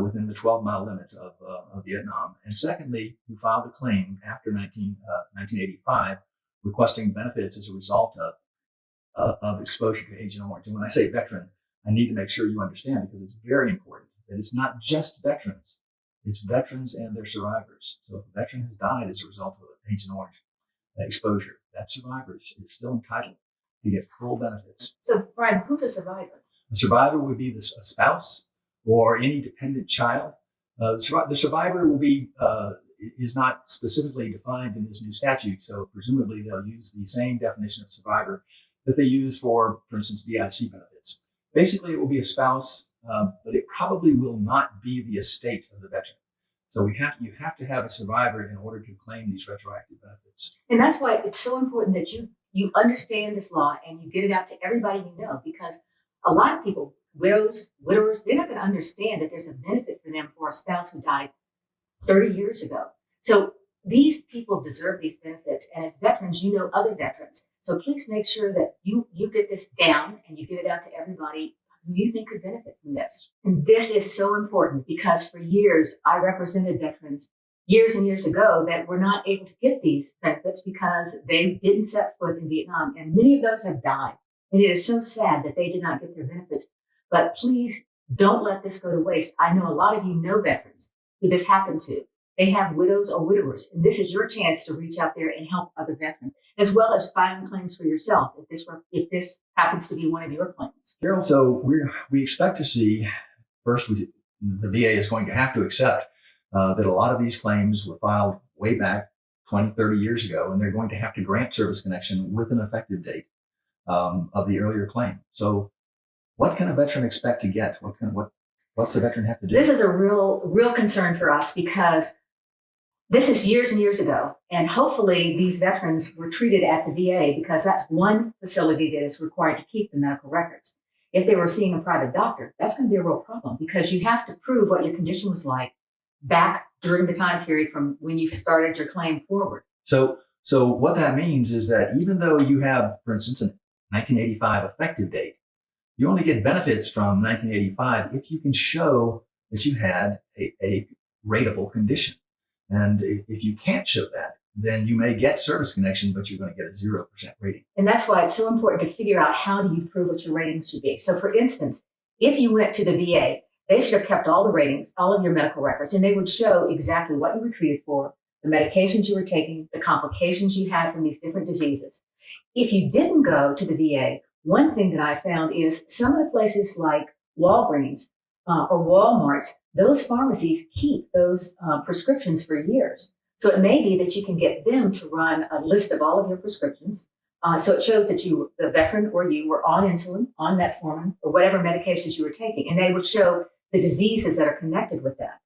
Speaker 5: within the 12-mile limit of Vietnam, and secondly, who filed a claim after 1985 requesting benefits as a result of exposure to Agent Orange. And when I say veteran, I need to make sure you understand, because it's very important that it's not just veterans, it's veterans and their survivors. So if a veteran has died as a result of Agent Orange exposure, that survivor is still entitled to get full benefits.
Speaker 6: So, Brian, who's a survivor?
Speaker 5: A survivor would be a spouse or any dependent child. The survivor will be is not specifically defined in this new statute, so presumably they'll use the same definition of survivor that they use for instance, DIC benefits. Basically, it will be a spouse, but it probably will not be the estate of the veteran. So you have to have a survivor in order to claim these retroactive benefits.
Speaker 6: And that's why it's so important that you understand this law and you get it out to everybody you know, because a lot of people, widowers, they're not going to understand that there's a benefit for them for a spouse who died 30 years ago. So these people deserve these benefits. And as veterans, you know other veterans. So please make sure that you get this down and you get it out to everybody who you think could benefit from this. And this is so important because for years, I represented veterans years and years ago that were not able to get these benefits because they didn't set foot in Vietnam. And many of those have died. And it is so sad that they did not get their benefits. But please don't let this go to waste. I know a lot of you know veterans who this happened to. They have widows or widowers, and this is your chance to reach out there and help other veterans, as well as filing claims for yourself if this happens to be one of your claims.
Speaker 5: Carol, so we expect to see, first, the VA is going to have to accept that a lot of these claims were filed way back 20, 30 years ago, and they're going to have to grant service connection with an effective date of the earlier claim. So what can a veteran expect to get? What's the veteran have to do?
Speaker 6: This is a real concern for us because this is years and years ago, and hopefully these veterans were treated at the VA because that's one facility that is required to keep the medical records. If they were seeing a private doctor, that's going to be a real problem because you have to prove what your condition was like back during the time period from when you started your claim forward.
Speaker 5: So what that means is that even though you have, for instance, a 1985 effective date, you only get benefits from 1985 if you can show that you had a rateable condition. And if you can't show that, then you may get service connection, but you're going to get a 0% rating.
Speaker 6: And that's why it's so important to figure out how do you prove what your rating should be. So for instance, if you went to the VA, they should have kept all the ratings, all of your medical records, and they would show exactly what you were treated for, the medications you were taking, the complications you had from these different diseases. If you didn't go to the VA, one thing that I found is some of the places like Walgreens or Walmart's, those pharmacies keep those prescriptions for years. So it may be that you can get them to run a list of all of your prescriptions. So it shows that you, the veteran or you, were on insulin, on metformin, or whatever medications you were taking. And they would show the diseases that are connected with that.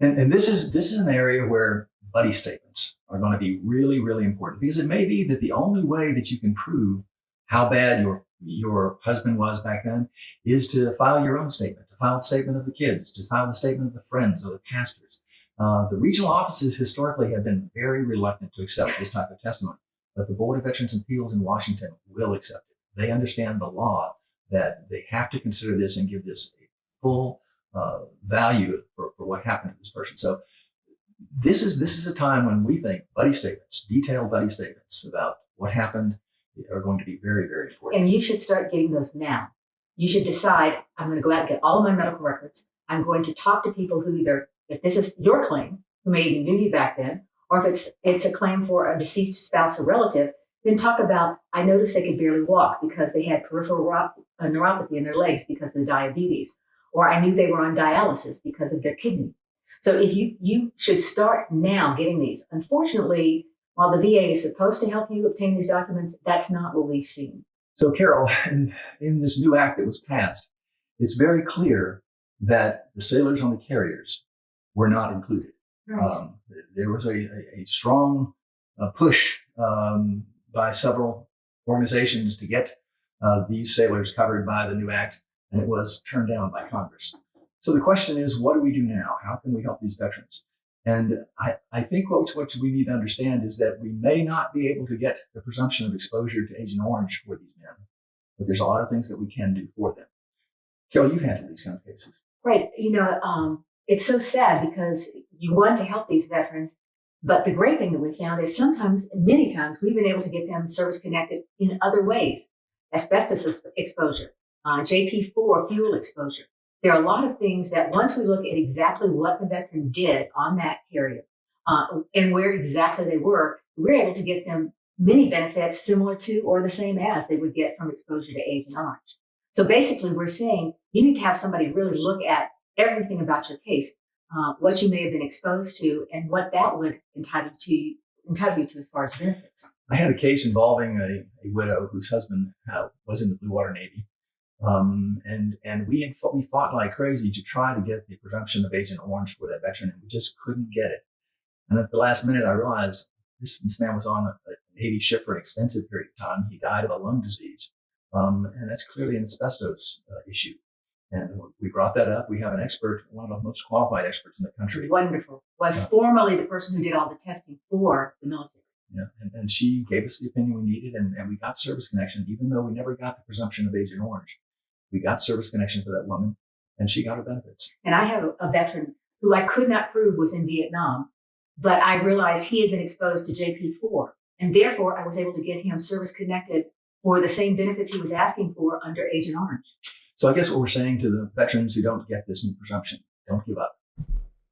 Speaker 5: And this is an area where buddy statements are going to be really, really important, because it may be that the only way that you can prove how bad your husband was back then is to file your own statement, to file a statement of the kids, to file the statement of the friends or the pastors. The regional offices historically have been very reluctant to accept this type of testimony, but the Board of Veterans' Appeals in Washington will accept it. They understand the law that they have to consider this and give this a full value for what happened to this person. So this is a time when we think buddy statements, detailed buddy statements about what happened, are going to be very, very important.
Speaker 6: And you should start getting those now. You should decide, I'm going to go out and get all of my medical records. I'm going to talk to people who either, if this is your claim, who maybe knew you back then, or if it's a claim for a deceased spouse or relative, then talk about, I noticed they could barely walk because they had peripheral neuropathy in their legs because of the diabetes, or I knew they were on dialysis because of their kidney. So if you should start now getting these. Unfortunately, while the VA is supposed to help you obtain these documents, that's not what we've seen.
Speaker 5: So Carol, in this new act that was passed, it's very clear that the sailors on the carriers were not included.
Speaker 6: Right.
Speaker 5: There was a strong push by several organizations to get these sailors covered by the new act, and it was turned down by Congress. So the question is, what do we do now? How can we help these veterans? And I think what we need to understand is that we may not be able to get the presumption of exposure to Agent Orange for these men, but there's a lot of things that we can do for them. Carol, you've handled these kind of cases.
Speaker 6: Right. It's so sad because you want to help these veterans, but the great thing that we found is many times, we've been able to get them service connected in other ways. Asbestos exposure, JP4 fuel exposure. There are a lot of things that once we look at exactly what the veteran did on that carrier and where exactly they were, we're able to get them many benefits similar to or the same as they would get from exposure to Agent Orange. So basically, we're saying you need to have somebody really look at everything about your case, what you may have been exposed to, and what that would entitle you to as far as benefits.
Speaker 5: I had a case involving a widow whose husband was in the Blue Water Navy. And we fought like crazy to try to get the presumption of Agent Orange for that veteran, and we just couldn't get it. And at the last minute, I realized this man was on a Navy ship for an extensive period of time. He died of a lung disease, and that's clearly an asbestos issue. And we brought that up. We have an expert, one of the most qualified experts in the country.
Speaker 6: Wonderful. Was formerly the person who did all the testing for the military.
Speaker 5: Yeah, and she gave us the opinion we needed, and we got service connection, even though we never got the presumption of Agent Orange. We got service connection for that woman, and she got her benefits.
Speaker 6: And I have a veteran who I could not prove was in Vietnam, but I realized he had been exposed to JP4, and therefore I was able to get him service connected for the same benefits he was asking for under Agent Orange.
Speaker 5: So I guess what we're saying to the veterans who don't get this new presumption, don't give up.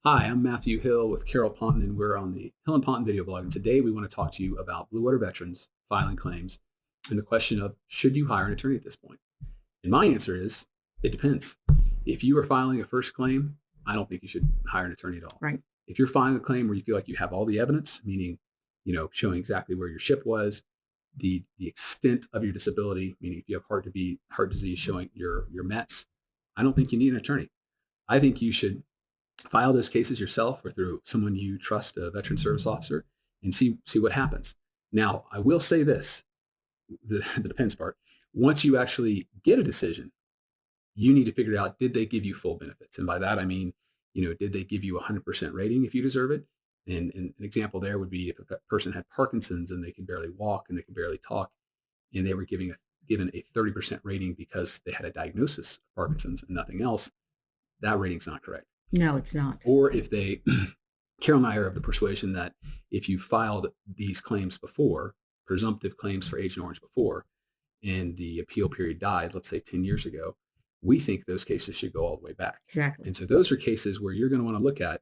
Speaker 7: Hi, I'm Matthew Hill with Carol Ponton, and we're on the Hill and Ponton video blog. And today we want to talk to you about Blue Water veterans filing claims and the question of, should you hire an attorney at this point? And my answer is, it depends. If you are filing a first claim, I don't think you should hire an attorney at all.
Speaker 6: Right.
Speaker 7: If you're filing a claim where you feel like you have all the evidence, meaning, showing exactly where your ship was, the extent of your disability, meaning if you have heart disease showing your Mets, I don't think you need an attorney. I think you should file those cases yourself or through someone you trust, a veteran service officer, and see what happens. Now, I will say this, the depends part. Once you actually get a decision, you need to figure out, did they give you full benefits? And by that, I mean, did they give you 100% rating if you deserve it? And an example there would be if a person had Parkinson's and they could barely walk and they could barely talk, and they were given a 30% rating because they had a diagnosis of Parkinson's and nothing else, that rating's not correct.
Speaker 6: No, it's not.
Speaker 7: Or if they, Carol and I are of the persuasion that if you filed these claims before, presumptive claims for Agent Orange before, and the appeal period died, let's say 10 years ago, we think those cases should go all the way back.
Speaker 6: Exactly.
Speaker 7: And so those are cases where you're going to want to look at.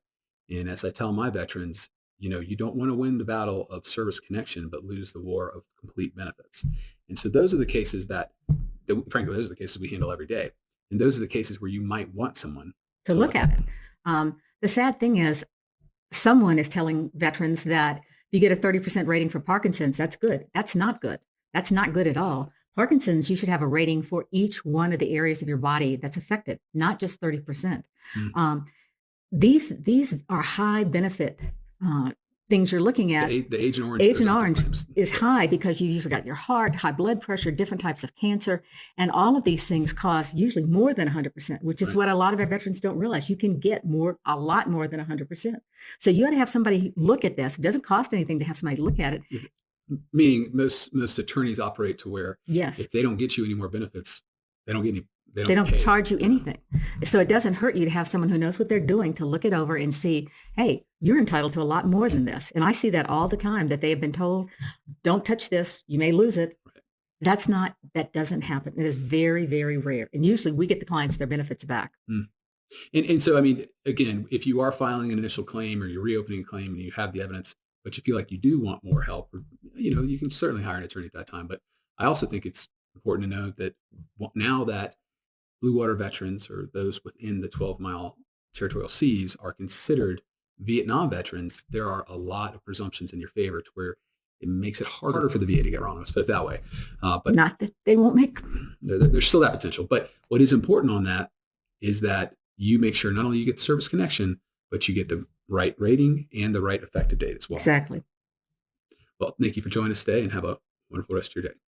Speaker 7: And as I tell my veterans, you don't want to win the battle of service connection, but lose the war of complete benefits. And so those are the cases that frankly, those are the cases we handle every day. And those are the cases where you might want someone
Speaker 6: to look at it. The sad thing is, someone is telling veterans that if you get a 30% rating for Parkinson's, that's good. That's not good. That's not good at all. Parkinson's, you should have a rating for each one of the areas of your body that's affected, not just 30%. These are high benefit things you're looking at.
Speaker 7: The Agent Orange.
Speaker 6: Agent Orange is high because you usually got your heart, high blood pressure, different types of cancer, and all of these things cost usually more than 100%, which is what a lot of our veterans don't realize. You can get a lot more than 100%. So you got to have somebody look at this. It doesn't cost anything to have somebody look at it.
Speaker 7: Meaning most attorneys operate to where
Speaker 6: yes,
Speaker 7: if they don't get you any more benefits, they don't get any.
Speaker 6: They don't charge you anything. So it doesn't hurt you to have someone who knows what they're doing to look it over and see, hey, you're entitled to a lot more than this. And I see that all the time, that they have been told, don't touch this, you may lose it. Right. That doesn't happen. It is very, very rare. And usually we get the clients their benefits back.
Speaker 7: And so, I mean, again, if you are filing an initial claim or you're reopening a claim and you have the evidence, but you feel like you do want more help, or, you can certainly hire an attorney at that time. But I also think it's important to know that now that Blue Water veterans, or those within the 12-mile territorial seas, are considered Vietnam veterans, there are a lot of presumptions in your favor to where it makes it harder for the VA to get wrong. Let's put it that way. But
Speaker 6: not that they won't make.
Speaker 7: There's still that potential. But what is important on that is that you make sure not only you get the service connection, but you get the right rating and the right effective date as well.
Speaker 6: Exactly.
Speaker 7: Well, thank you for joining us today, and have a wonderful rest of your day.